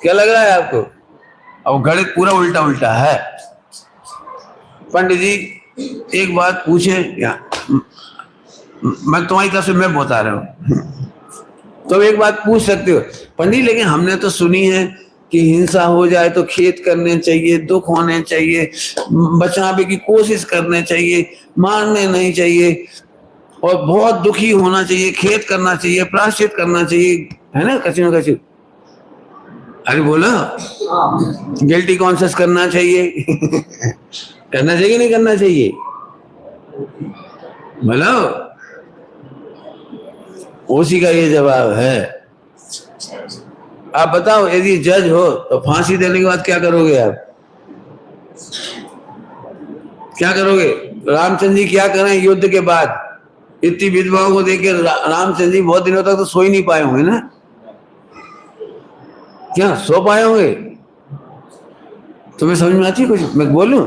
क्या लग रहा है आपको? अब गणित पूरा उल्टा उल्टा है। पंडित जी एक बात पूछे, या मैं तुम्हारी तरफ से मैं बता रहा हूं, तो एक बात पूछ सकते हो पंडित, लेकिन हमने तो सुनी है कि हिंसा हो जाए तो खेत करने चाहिए, दुख होने चाहिए, बचाने की कोशिश करने चाहिए, मारने नहीं चाहिए, और बहुत दुखी होना चाहिए, खेत करना चाहिए, प्रायश्चित करना चाहिए, है ना? कछु न कछु। अरे बोलो, गिल्टी कॉन्शियस करना चाहिए करना चाहिए नहीं करना चाहिए? बोलो। उसी का ये जवाब है। आप बताओ, यदि जज हो तो फांसी देने के बाद क्या करोगे आप? क्या करोगे? रामचंद्र जी क्या करें युद्ध के बाद? इतनी विधवाओं को देखकर रामचंद्र जी बहुत दिनों तक तो सो ही नहीं पाए होंगे ना? क्या सो पाए होंगे? तुम्हें समझ में आती है कुछ मैं बोलूं?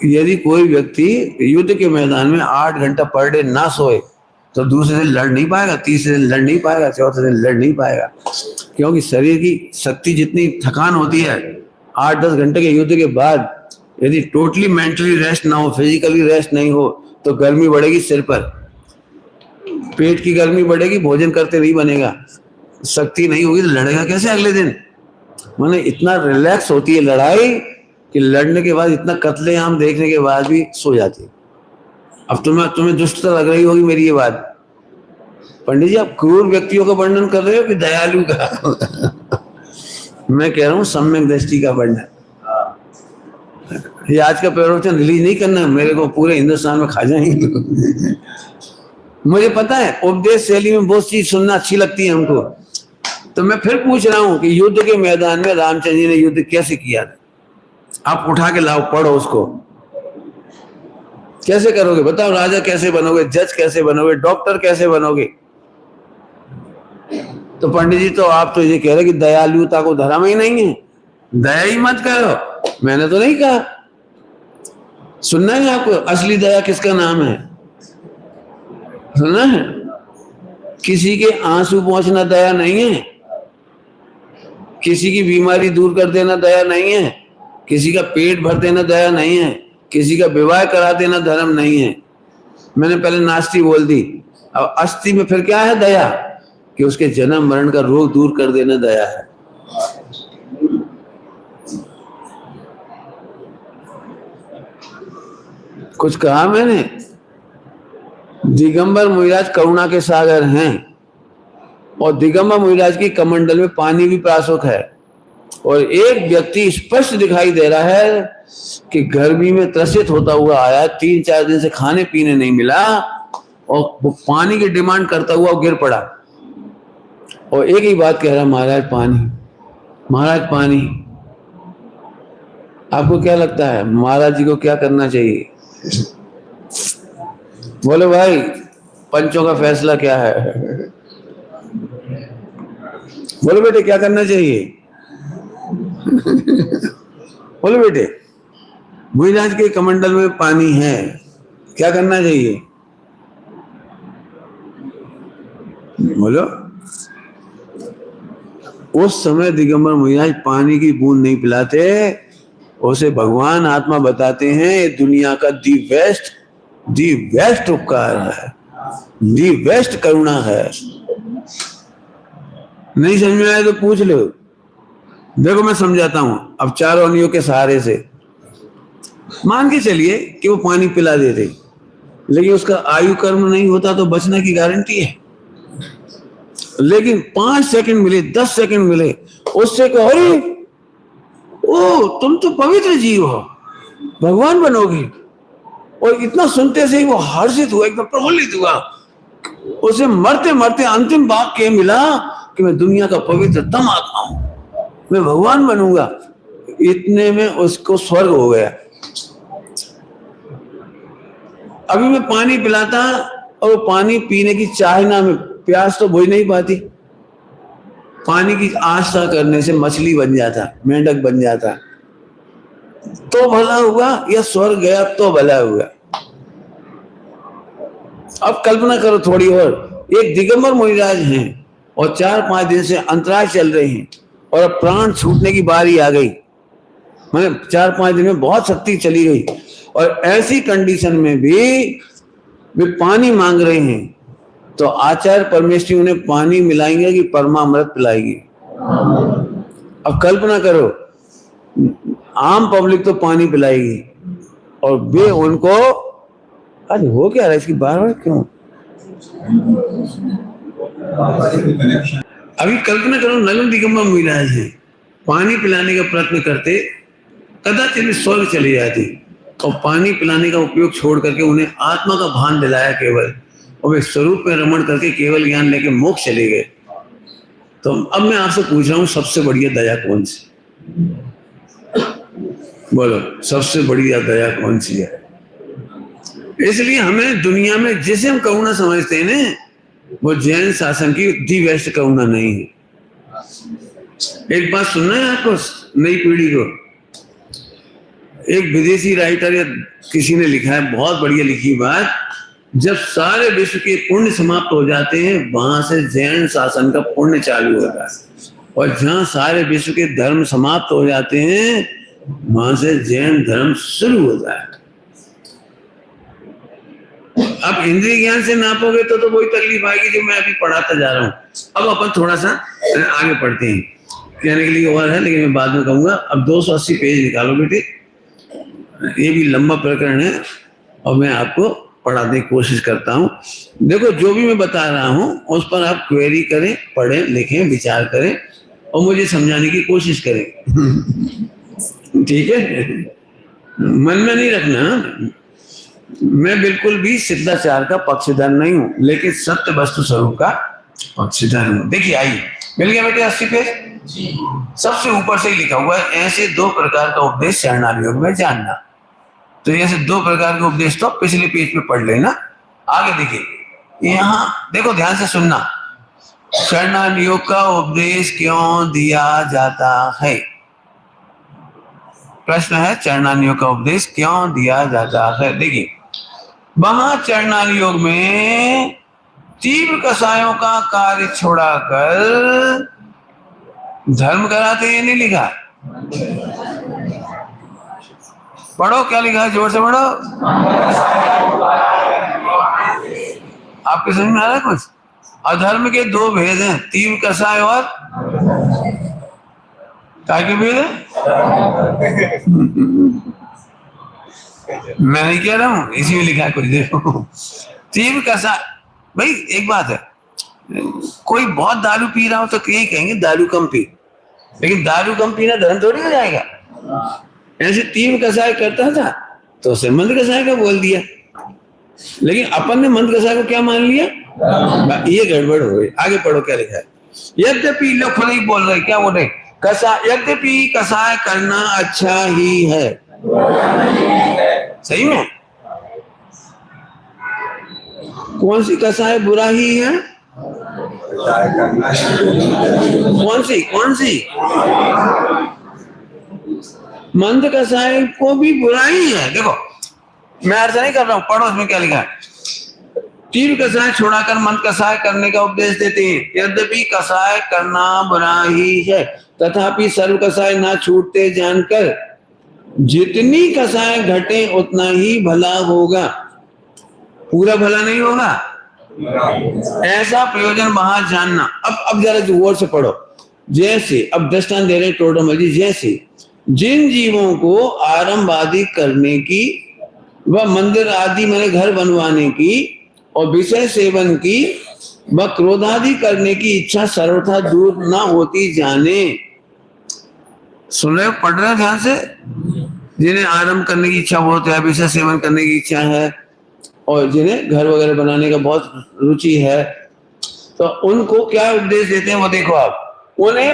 यदि कोई व्यक्ति युद्ध के मैदान में 8 घंटा पर डे ना सोए तो दूसरे दिन लड़ नहीं पाएगा, तीसरे दिन लड़ नहीं पाएगा, चौथे दिन लड़ नहीं पाएगा। क्योंकि शरीर की शक्ति जितनी थकान होती है 8-10 घंटे के युद्ध के बाद, यदि टोटली मेंटली रेस्ट ना हो, फिजिकली रेस्ट नहीं हो, तो गर्मी बढ़ेगी सिर पर, पेट की गर्मी बढ़ेगी, भोजन करते नहीं बनेगा, शक्ति नहीं होगी तो लड़ेगा कैसे अगले दिन? माने इतना रिलैक्स होती है लड़ाई कि लड़ने के बाद इतना कत्लेआम देखने के बाद भी सो जाती है। अब तुम्हें दुष्टता लग रही होगी मेरी ये बात। पंडित जी आप क्रूर व्यक्तियों का वर्णन कर रहे हो कि दयालु का? मैं कह रहा हूं सम्यक दृष्टि का वर्णन। ये आज का प्रवचन रिलीज नहीं करना, मेरे को पूरे हिंदुस्तान में खा जाएंगे। मुझे पता है उपदेश शैली में बहुत चीज सुनना अच्छी लगती है हमको, तो मैं फिर पूछ रहा हूं कि युद्ध के मैदान में रामचंद्र जी ने युद्ध कैसे किया था? आप उठा के लाओ, पढ़ो उसको। कैसे करोगे बताओ? राजा कैसे बनोगे? जज कैसे बनोगे? डॉक्टर कैसे बनोगे? तो पंडित जी तो आप तो ये कह रहे कि दयालुता को धर्म ही नहीं है, दया ही मत करो। मैंने तो नहीं कहा। सुनना है आपको असली दया किसका नाम है? सुनना है? किसी के आंसू पहुंचना दया नहीं है, किसी की बीमारी दूर कर देना दया नहीं है, किसी का पेट भर देना दया नहीं है, किसी का विवाह करा देना धर्म नहीं है। मैंने पहले नास्ती बोल दी, अब अस्थि में फिर क्या है? दया, कि उसके जन्म मरण का रोग दूर कर देना दया है। कुछ कहा मैंने? दिगंबर मुनिराज करुणा के सागर हैं, और दिगंबर मुनिराज की कमंडल में पानी भी प्रासुक है, और एक व्यक्ति स्पष्ट दिखाई दे रहा है कि गर्मी में त्रसित होता हुआ आया, 3-4 दिन से खाने पीने नहीं मिला, और वो पानी की डिमांड करता हुआ गिर पड़ा, और एक ही बात कह रहा, महाराज पानी, महाराज पानी। आपको क्या लगता है महाराज जी को क्या करना चाहिए? बोलो भाई, पंचों का फैसला क्या है? बोलो बेटे क्या करना चाहिए? बोलो बेटे, मुनिराज के कमंडल में पानी है, क्या करना चाहिए? बोलो। उस समय दिगंबर मुनिराज पानी की बूंद नहीं पिलाते, उसे भगवान आत्मा बताते हैं ये दुनिया का दी बेस्ट उपकार है, दी बेस्ट करुणा है। नहीं समझ में आए तो पूछ लो। देखो मैं समझाता हूं अब चारों अनियों के सहारे से। मान के चलिए कि वो पानी पिला देते, लेकिन उसका आयु कर्म नहीं होता तो बचने की गारंटी है। लेकिन 5 सेकंड मिले, 10 सेकंड मिले, उससे कहो अरे ओ तुम तो पवित्र जीव हो, भगवान बनोगे। और इतना सुनते से ही वो हर्षित हुआ, एकदम प्रफुल्लित हुआ। उसे मरते मरते अंतिम वाक्य मिला कि मैं दुनिया का पवित्रतम आत्मा हूं, मैं भगवान बनूंगा। इतने में उसको स्वर्ग हो गया। अभी मैं पानी पिलाता और पानी पीने की चाहना में प्यास तो बुझ नहीं पाती, पानी की आस्था करने से मछली बन जाता, मेंढक बन जाता, तो भला हुआ, या स्वर्ग गया तो भला हुआ। अब कल्पना करो थोड़ी और, एक दिगंबर मुनिराज हैं और 4-5 दिन से अंतराय चल रहे हैं और अब प्राण छूटने की बारी आ गई, मतलब 4-5 दिन में बहुत शक्ति चली गई और ऐसी कंडीशन में भी वे पानी मांग रहे हैं, तो आचार्य परमेश्वरी उन्हें पानी मिलाएंगे कि परमामृत पिलाएगी। अब कल्पना करो, आम पब्लिक तो पानी पिलाएगी और वे उनको, अरे हो क्या रहा है इसकी बार बार क्यों? अभी कल्पना करो, नगम दिगंबर मुनिराज है, पानी पिलाने का प्रयत्न करते, कदाचित स्वर्ग चली जाती और पानी पिलाने का उपयोग छोड़ करके उन्हें आत्मा का भान दिलाया केवल, और वे स्वरूप में रमण करके केवल ज्ञान लेके मोक्ष चले गए। तो अब मैं आपसे पूछ रहा हूं, सबसे बढ़िया दया कौन सी? बोलो, सबसे बढ़िया दया कौन सी है? इसलिए हमें दुनिया में जिसे हम करुणा समझते हैं ना, वो जैन शासन की दी बेस्ट करुणा नहीं है। एक बात सुनना है आपको, नई पीढ़ी को, एक विदेशी राइटर या किसी ने लिखा है, बहुत बढ़िया लिखी बात, जब सारे विश्व के पुण्य समाप्त हो जाते हैं, वहां से जैन शासन का पुण्य चालू होता है, और जहां सारे विश्व के धर्म समाप्त हो जाते हैं, वहां से जैन धर्म शुरू होता है। अब इंद्रिय ज्ञान से नापोगे तो वही तकलीफ आएगी जो मैं अभी पढ़ाता जा रहा हूं। अब अपन थोड़ा सा आगे पढ़ते हैं, कहने के लिए और है लेकिन मैं बाद में कहूंगा। अब 280 पेज निकालो बेटे, ये भी लंबा प्रकरण है और मैं आपको पढ़ाने की कोशिश करता हूं। देखो, जो भी मैं बता रहा हूं उस पर आप क्वेरी करें, पढ़ें, लिखें, विचार करें और मुझे समझाने की कोशिश करें। ठीक है, मन में नहीं रखना। मैं बिल्कुल भी सिद्धाचार का पक्षधर नहीं हूं, लेकिन सत्य वस्तु स्वरूप का पक्षधर हूं। देखिए, आइए, मिल गया बेटे 80 पेज। सबसे ऊपर से ही लिखा हुआ है, ऐसे 2 प्रकार का उपदेश शरणागति योग में जानना। तो ऐसे 2 प्रकार के उपदेश तो पिछले पेज पे पढ़ लेना। आगे देखिए, यहाँ देखो, ध्यान से सुनना। शरणागति योग का उपदेश क्यों दिया जाता है? प्रश्न है, शरणागति योग का उपदेश क्यों दिया जाता है? देखिए, वहां शरणागति योग में तीव्र कसायों का कार्य छोड़ाकर धर्म कराते, ये नहीं लिखा। पढ़ो, क्या लिखा है, जोर से पढ़ो। आपके समझ में आ रहा है कुछ? अधर्म के 2 भेद हैं, तीव्र कसाय और क्या के भेद है? मैं नहीं कह रहा हूं, इसी में लिखा है कुछ, देखो। तीव्र कसाय, भाई एक बात है, कोई बहुत दारू पी रहा हो तो यही कहेंगे दारू कम पी, लेकिन दारू कम पीना धर्म थोड़ी हो जाएगा। ऐसे तीव्र कसाय करता था तो उसे मंद कसाय का बोल दिया, लेकिन अपन ने मंद कसाय को क्या मान लिया? ये गड़बड़ हो गई। आगे पढ़ो, क्या लिखा है। यद्यपि लोग खुद ही बोल रहे, क्या बोल रहे? यद्यपि कसाय करना अच्छा ही है। सही में? कौन सी कसाय बुरा ही है? कौन सी? मंद कसाय को भी बुरा ही है। देखो, मैं ऐसा नहीं कर रहा हूं, पढ़ो इसमें क्या लिखा है। तीव्र कसाय छोड़ाकर मंद कसाय करने का उपदेश देते हैं। यद्यपि कसाय करना बुरा ही है, तथापि सर्व कसाय ना छूटते जानकर जितनी कसाय घटे उतना ही भला होगा, पूरा भला नहीं होगा, ऐसा प्रयोजन वहां जानना। अब जरा जोर से पढ़ो। जैसे, अब दृष्टांत दे रहे टोडरमल जी, जैसे जिन जीवों को आरंभ आदि करने की व मंदिर आदि मैंने घर बनवाने की और विषय सेवन की व क्रोधादि करने की इच्छा सर्वथा दूर ना होती जाने। सुन रहे हो, पढ़ रहे हो ध्यान से? जिन्हें आरंभ करने की इच्छा बहुत है, विषय सेवन करने की इच्छा है और जिन्हें घर वगैरह बनाने का बहुत रुचि है, तो उनको क्या उपदेश देते हैं वो देखो आप। उन्हें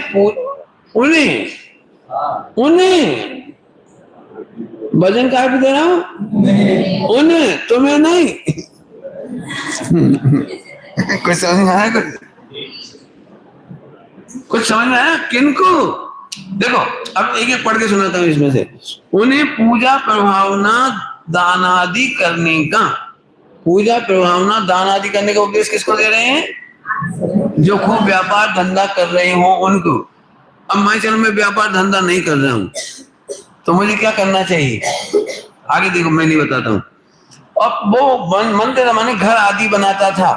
भजन कहाँ पे दे रहा हूं? उन्हें, तुम्हें नहीं। कुछ समझ में आया कुछ? कुछ समझ में आया? किनको? देखो अब एक एक पढ़ के सुनाता हूं इसमें से। उन्हें पूजा प्रभावना दान आदि करने का, पूजा प्रभावना दान आदि करने का उपदेश किसको दे रहे हैं? जो खूब व्यापार धंधा कर रहे हो उनको। अब मैं चलो मैं व्यापार धंधा नहीं कर रहा हूं तो मुझे क्या करना चाहिए? आगे देखो, मैं नहीं बताता हूं। अब वो मंदिर जमाने घर आदि बनाता था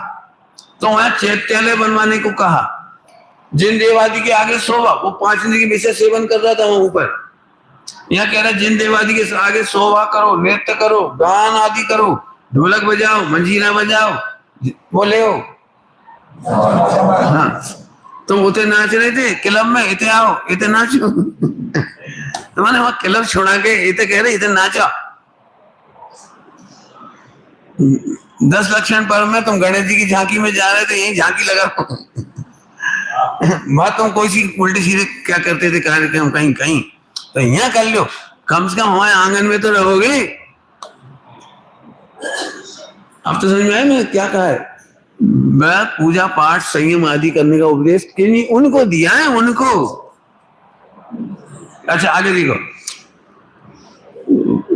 तो वहां चैत्यालय बनवाने को कहा। जिन देवादि के आगे शोभा, वो 5 इंद्रिय के विषय सेवन कर रहा था वहां ऊपर। यहाँ कह रहा है जिन देवादि के आगे शोभा करो, नृत्य करो, गान आदि करो, ढोलक बजाओ, मंजीरा बजाओ, बोले हो। हाँ, तुम उते नाच रहे थे क्लब में, इते आओ, इते नाचो। तुम्हारे वहां क्लब छोड़ा के इते कह रहे इते नाचो। 10 लक्षण पर्व में तुम गणेश जी की झांकी में जा रहे थे, यही झांकी लगा। बात तुम कोई सी उल्टी सीधे क्या करते थे कार्यक्रम कहीं कहीं, तो यहाँ कर लो, कम से कम हमारे आंगन में तो रहोगे। अब तो समझ में आया मैं क्या कहा है? मैं पूजा पाठ संयम आदि करने का उपदेश किन्हीं उनको दिया है, उनको। अच्छा आगे देखो,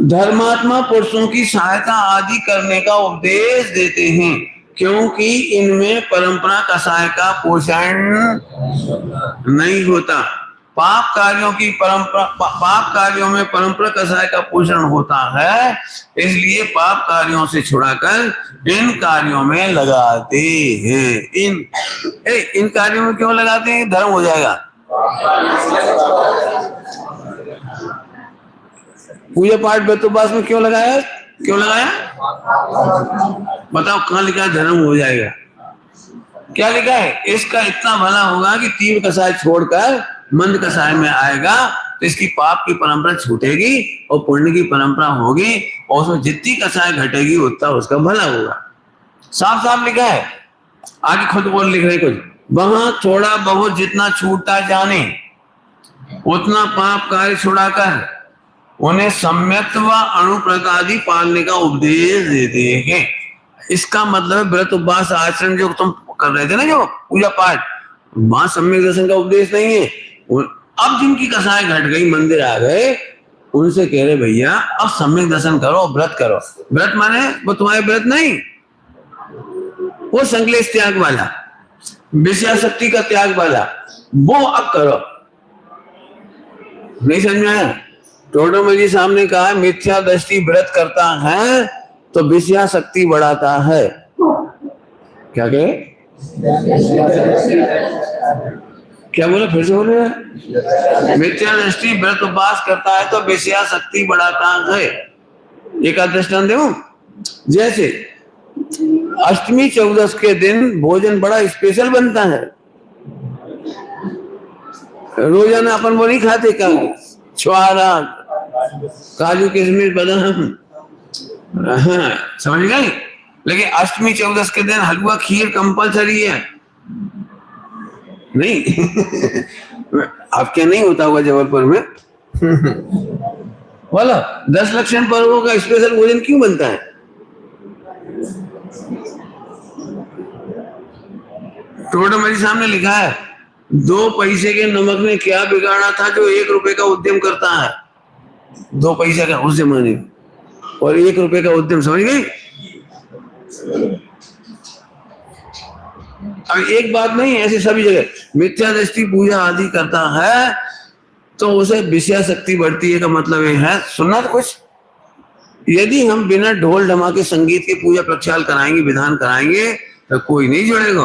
धर्मात्मा पुरुषों की सहायता आदि करने का उपदेश देते हैं क्योंकि इनमें परंपरा कसाय का पोषण नहीं होता। पाप कार्यों की परंपरा, पाप कार्यों में परंपरा कसाय का पोषण होता है, इसलिए पाप कार्यों से छुड़ाकर इन कार्यों में लगाते हैं। इन कार्यों में क्यों लगाते हैं? धर्म हो जाएगा। पूजा पाठ व्रतोपवास में क्यों लगाया? क्यों लगाया? बताओ कहां लिखा है धर्म हो जाएगा? क्या लिखा है? इसका इतना भला होगा कि तीव्र कसाय छोड़कर मंद कसाय में आएगा तो इसकी पाप की परंपरा छूटेगी और पुण्य की परंपरा होगी, और उसमें जितनी कसाय घटेगी उतना उसका भला होगा। साफ साफ लिखा है। आगे खुद बोल लिख रहे कुछ, वहां थोड़ा बहुत जितना छूटता जाने उतना पाप कार्य छुड़ाकर उन्हें सम्यक व अणुप्रत आदि पालने का उपदेश देते हैं। इसका मतलब व्रत उपवास आचरण जो तुम कर रहे थे ना, जो पूजा पाठ, वहां सम्यक दर्शन का उपदेश नहीं है। अब जिनकी कसाय घट गई, मंदिर आ गए, उनसे कह रहे भैया अब सम्यक दर्शन करो, व्रत करो। व्रत माने वो तुम्हारे व्रत नहीं, वो संकलेश त्याग वाला, विषयासक्ति का त्याग वाला, वो अब करो। नहीं समझ में आया? टोडरमल जी साहब ने कहा मिथ्या दृष्टि व्रत करता है तो विषयासक्ति बढ़ाता है। क्या कहे? क्या बोला? फिर से बोले। मिथ्या दृष्टि व्रत उपवास करता है तो विषयासक्ति बढ़ाता है। एक दृष्टांत दूं, जैसे अष्टमी 14 के दिन भोजन बड़ा स्पेशल बनता है। रोजाना अपन वो नहीं खाते का छुआरा, काजू किशमिश बादाम, हाँ समझ गए? लेकिन अष्टमी 14 के दिन हलवा खीर कंपलसरी है। नहीं आपके नहीं होता होगा जबलपुर में। बोलो 10 लक्षण पर्वों का स्पेशल भोजन क्यों बनता है? टोडरमल जी साहब ने लिखा है 2 पैसे के नमक ने क्या बिगाड़ा था जो 1 रुपए का उद्यम करता है। 2 पैसे का उस जमाने और 1 रुपए का उद्यम, समझ गई? अब एक बात नहीं, ऐसे सभी जगह मिथ्या दृष्टि पूजा आदि करता है तो उसे विषयासक्ति बढ़ती है। का मतलब ये है, सुनना तो कुछ, यदि हम बिना ढोल ढमाके संगीत की पूजा प्रक्षाल कराएंगे, विधान कराएंगे तो कोई नहीं जुड़ेगा।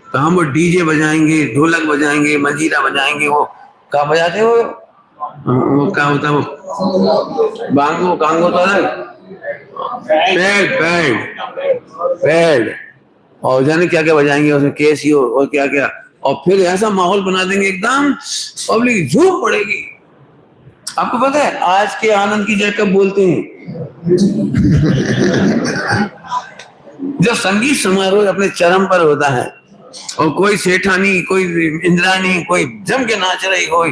तो हम वो डीजे बजाएंगे, ढोलक बजाएंगे, मंजीरा बजाएंगे, वो क्या बजाते हो, वो क्या होता है वो बांगो कांगो तो अलग, पैड और जाने क्या क्या बजाएंगे उसमें, केसियो और क्या क्या, और फिर ऐसा माहौल बना देंगे एकदम पब्लिक झूम पड़ेगी। आपको पता है आज के आनंद की जय कब बोलते हैं? जब संगीत समारोह अपने चरम पर होता है और कोई सेठानी, कोई इंद्रानी, कोई जम के नाच रही, कोई,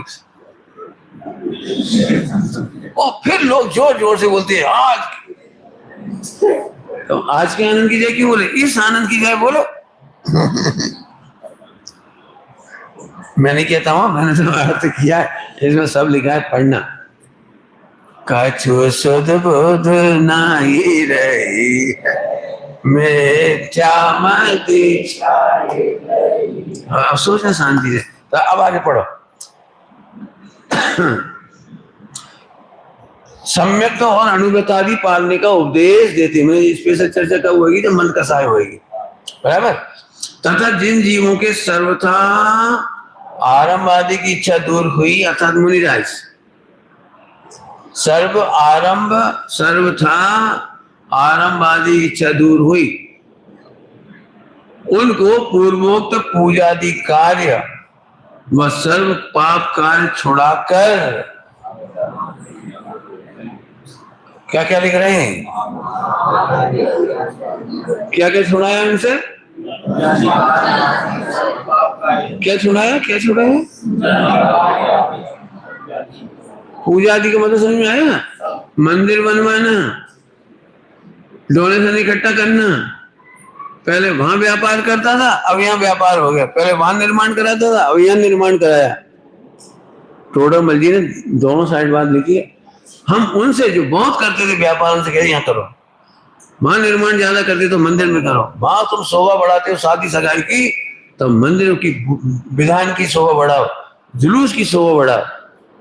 और फिर लोग जोर जोर से बोलते हैं आज। तो आज के आनंद की जय क्यों बोले? इस आनंद की जय बोलो। मैं नहीं कहता हूँ, मैंने तो अर्थ किया है, इसमें सब लिखा है, पढ़ना। कछु सुध बुध नहीं रही मिथ्या मति। अफसोस है शांति से। तो अब आगे पढ़ो। सम्यक और अनुगतादि पालने का उपदेश देते, मैं इस पे से चर्चा कब होगी, जब मन कसाय होगी, बराबर। तथा जिन जीवों के सर्वथा आरंभ आदि की इच्छा दूर हुई, अर्थात मुनिराज सर्वथा आरंभ आदि इच्छा दूर हुई, उनको पूर्वोक्त पूजादि कार्य व सर्व पाप कार्य छुड़ाकर, क्या क्या लिख रहे हैं, क्या क्या छुड़ाया उनसे, क्या छुड़ाया, क्या छुड़ाया? पूजा आदि का मतलब समझ में आया? मंदिर बनवाना, डोनेशन इकट्ठा करना। पहले वहां व्यापार करता था, अब यहाँ व्यापार हो गया। पहले वहां निर्माण कराता था, अब यहाँ निर्माण कराया। टोडरमल जी ने दोनों साइड बात लिखी है। हम उनसे जो बहुत करते थे व्यापार, उनसे कहते यहाँ करो, वहां निर्माण ज्यादा करते तो मंदिर में करो। वहां तुम शोभा बढ़ाते हो शादी सगाई की, तो मंदिरों की विधान की शोभा बढ़ाओ, जुलूस की शोभा बढ़ाओ।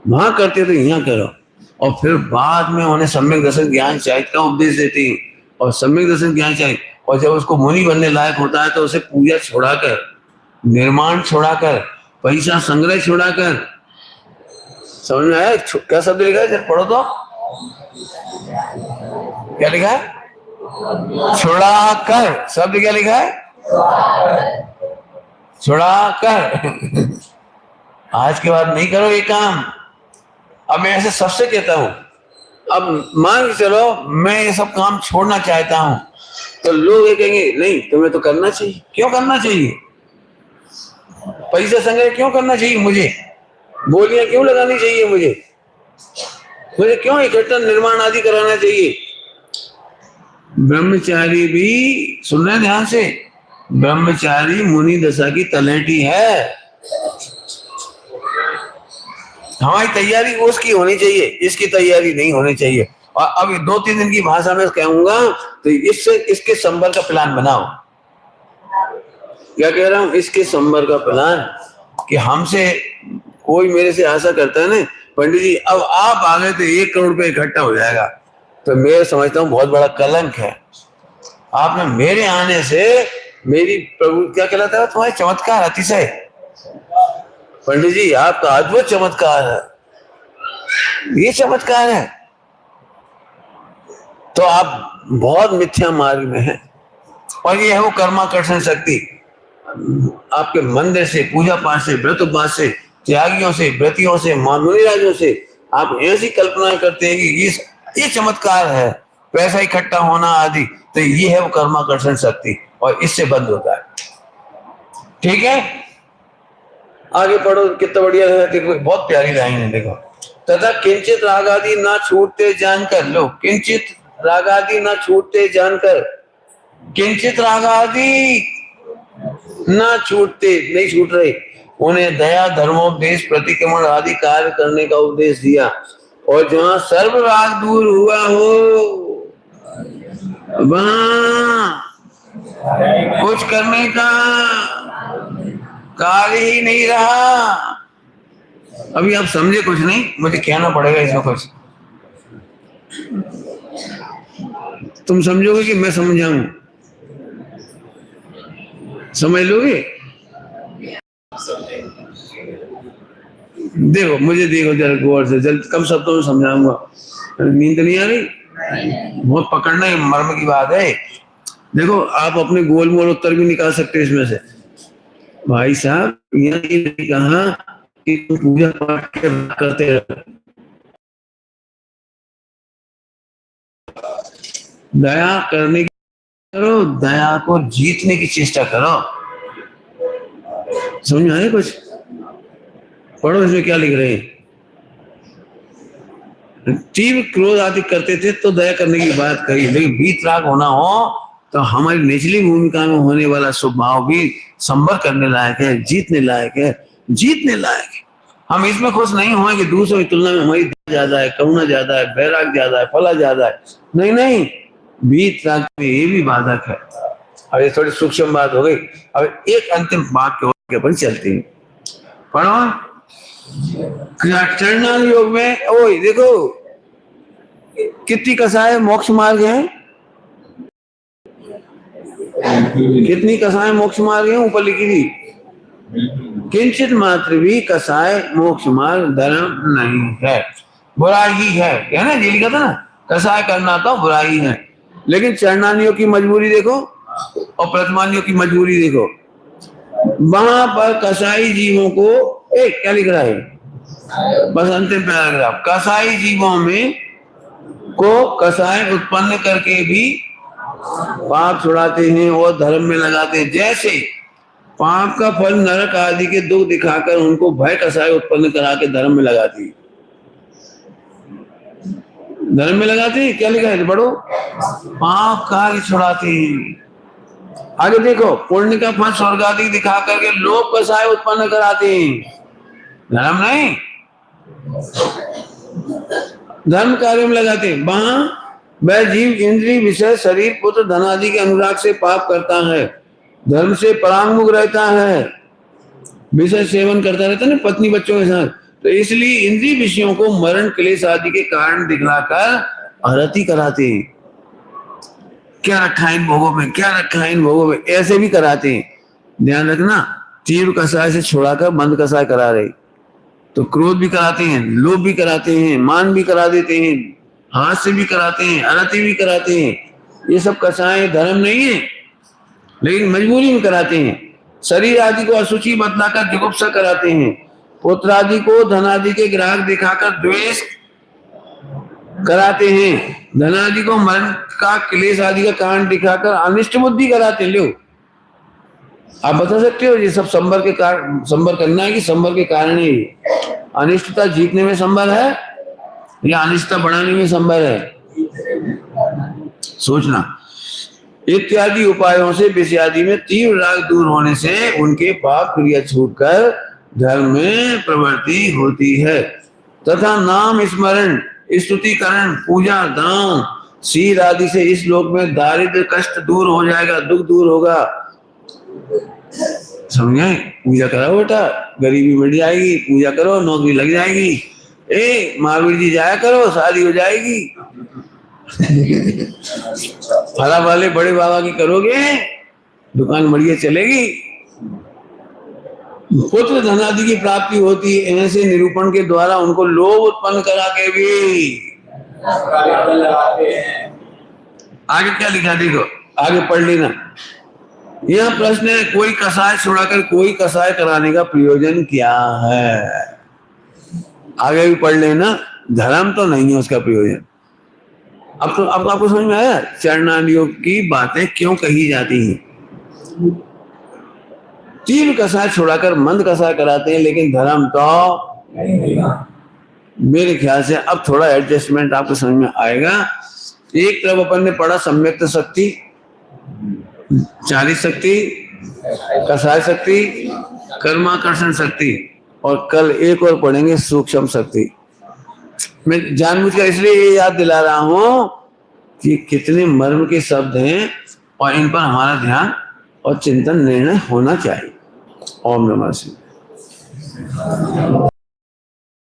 वहां करते तो यहाँ करो। और फिर बाद में उन्हें सम्यक दर्शन ज्ञान चाहिए का उपदेश देती है, और सम्यक दर्शन ज्ञान चाहिए। और जब उसको मुनि बनने लायक होता है, तो उसे पूजा छोड़ाकर, निर्माण छोड़ाकर, पैसा संग्रह छोड़ाकर, समझ में आया क्या शब्द लिखा है? जब पढ़ो तो क्या लिखा है? छुड़ाकर। शब्द क्या लिखा है? छुड़ाकर। आज के बाद नहीं करो ये काम। अब मैं ऐसे सबसे कहता हूं, अब मान के चलो मैं ये सब काम छोड़ना चाहता हूं, तो लोग ये कहेंगे नहीं तुम्हें तो करना चाहिए। क्यों करना चाहिए? पैसा संग्रह क्यों करना चाहिए मुझे? बोलियां क्यों लगानी चाहिए मुझे क्यों इकट्ठा निर्माण आदि कराना चाहिए? ब्रह्मचारी भी सुन रहे ध्यान से, ब्रह्मचारी मुनि दशा की तलहटी है। हमारी तैयारी उसकी होनी चाहिए, इसकी तैयारी नहीं होनी चाहिए। और अब 2-3 दिन की भाषा में कहूंगा तो इससे इसके संबर का प्लान बनाओ। क्या कह रहा हूं? इसके संबर का प्लान, कि हमसे कोई मेरे से आशा करता है ना, पंडित जी अब आप आ गए तो 1 करोड़ रुपए इकट्ठा हो जाएगा, तो मैं समझता हूँ बहुत बड़ा कलंक है। आपने मेरे आने से मेरी प्रभु क्या कहलाता है तुम्हारे चमत्कार अतिशय। पंडित जी आपका अद्भुत चमत्कार है, ये चमत्कार है। तो आप बहुत मिथ्या मार्ग में हैं। और ये है वो कर्माकर्षण शक्ति, आपके मंदिर से, पूजा पाठ से, व्रत उपवास से, त्यागियों से, व्रतियों से, मुनिराजों से आप ऐसी कल्पना करते हैं कि ये चमत्कार है, पैसा इकट्ठा होना आदि। तो ये है वो कर्माकर्षण शक्ति, और इससे बंद होता है। ठीक है, आगे पढ़ो, कितना बढ़िया है। देखो बहुत प्यारी लाइन है, देखो। तथा किंचित राग आदि ना छूटते जानकर, लो किंचित राग आदि ना छूटते जानकर, किंचित राग आदि ना छूटते, नहीं छूट रहे, उन्हें दया, धर्मोपदेश, प्रतिक्रमण आदि कार्य करने का उपदेश दिया। और जहां सर्व राग दूर हुआ हो, वहां कुछ करने का कार्य ही नहीं रहा। अभी आप समझे कुछ नहीं, मुझे कहना पड़ेगा इसमें कुछ। तुम समझोगे कि मैं समझाऊं? समझ लोगे? देखो मुझे, देखो जरा गौर से, जल्द कम शब्दों में समझाऊंगा। नींद नहीं आ रही? बहुत पकड़ना है, मर्म की बात है। देखो आप अपने गोल मोल उत्तर भी निकाल सकते हो इसमें से। भाई साहब यहाँ ये नहीं कहा कि तुम पूजा पाठ करते रहो, दया करने की करो, दया को जीतने की चेष्टा करो। समझ में आया कुछ? पढ़ो इसमें क्या लिख रहे हैं। तीव्र क्रोध आदि करते थे तो दया करने की बात कही, लेकिन वीतराग होना हो तो हमारी निचली भूमिका में होने वाला स्वभाव भी संभर करने लायक है, जीतने लायक है। जीतने लायक है। हम इसमें खुश नहीं हुए कि दूसरों की तुलना में हमारी ज्यादा है, करुणा ज्यादा है, बैराग ज्यादा है, फला ज्यादा है। नहीं नहीं, बीत राग में ये भी बाधक है। अब ये थोड़ी सूक्ष्म बात हो गई। अब एक अंतिम बात के ऊपर चलते हैं। पढ़ो चरणान योग में। ओ देखो कितनी कसाएं मोक्ष मार्ग है, कितनी कसाएं मोक्ष मार्ग है ऊपर लिखी थी। किंचित मात्र भी कसाय मोक्ष मार्ग धर्म नहीं है, बुराई है। क्या ना ये लिखा था ना, कसाय करना तो बुराई है। लेकिन चरणानियों की मजबूरी देखो और प्रथमानियों की मजबूरी देखो। वहां पर कसाई जीवों को क्या लिख रहा है, बस अंतिम पैराग्राफ, कसाई जीवों में को कसाय उत्पन्न करके भी पाप छुड़ाते हैं और धर्म में लगाते हैं। जैसे पाप का फल नरक आदि के दुख दिखाकर उनको भय कसाय उत्पन्न करा के धर्म में लगाती है, धर्म में लगाते हैं। क्या लिखा है बड़ो, पाप कार्य छुड़ाते हैं। आगे देखो, पुण्य का फल स्वर्ग आदि दिखा करके लोभ कसाय उत्पन्न कराते हैं, धर्म नहीं, धर्म कार्य में लगाते हैं। वहां वह जीव इंद्रिय विषय शरीर पुत्र धन आदि के अनुराग से पाप करता है, धर्म से परांगमुख रहता है, विषय सेवन करता रहता है ना पत्नी बच्चों के साथ। तो इसलिए इंद्रिय विषयों को मरण क्लेश आदि के कारण दिखलाकर आरती कराते हैं। क्या रखा है इन भोगों में, क्या रखा है इन भोगों में, ऐसे भी कराते हैं। ध्यान रखना, तीव्र कसाय से छुड़ाकर मंद कसाय करा रहे। तो क्रोध भी कराते हैं, लोभ भी कराते हैं, मान भी करा देते हैं, हाथ से भी कराते हैं, आरती भी कराते हैं। ये सब कसाय धर्म नहीं है, लेकिन मजबूरी में कराते हैं। शरीर आदि को अशुचि बतलाकर जुगुप्सा कराते हैं, पुत्र आदि को धन आदि के ग्राहक दिखाकर द्वेष कराते हैं, धन आदि को मरण का क्लेश आदि का कारण दिखाकर अनिष्ट बुद्धि कराते हैं। लो आप बता सकते हो ये सब संबर के कारण, संबर करना है कि संबर के कारण ही अनिष्टता जीतने में संबर है या अनिष्टता बढ़ाने में संबर है, सोचना। इत्यादि उपायों से विषय आदि में तीव्र राग दूर होने से उनके पाप क्रिया छूटकर धर्म में प्रवृत्ति होती है तथा नाम स्मरण, स्तुतिकरण, पूजा, दान, शील आदि से इस लोक में दारिद्र कष्ट दूर हो जाएगा, दुख दूर होगा। समझे? पूजा करो बेटा, गरीबी मिट जाएगी, पूजा करो नौकरी लग जाएगी, महावीर जी जाया करो शादी हो जाएगी। फला वाले बड़े बाबा की करोगे दुकान बढ़िया चलेगी, पुत्र धनादि की प्राप्ति होती है। ऐसे निरूपण के द्वारा उनको लोभ उत्पन्न करा के भी आगे क्या लिखा देखो, आगे पढ़ लेना। यह प्रश्न है, कोई कसाय छुड़ाकर कोई कसाय कराने का प्रयोजन क्या है? आगे भी पढ़ लेना, धर्म तो नहीं है उसका प्रयोजन। अब तो अब आपको समझ में आया चरणानियों की बातें क्यों कही जाती हैं। तीव्र कसाय छुड़ाकर मंद कसाय कराते हैं, लेकिन धर्म तो मेरे ख्याल से अब थोड़ा एडजस्टमेंट आपको समझ में आएगा। एक तरफ अपन ने पढ़ा सम्यक्त शक्ति, चारित शक्ति, कसाय शक्ति, कर्माकर्षण शक्ति, और कल एक और पढ़ेंगे सूक्ष्म शक्ति। मैं जानबूझकर इसलिए ये याद दिला रहा हूं कि कितने मर्म के शब्द हैं और इन पर हमारा ध्यान और चिंतन निर्णय होना चाहिए। ओम नमः शिवाय।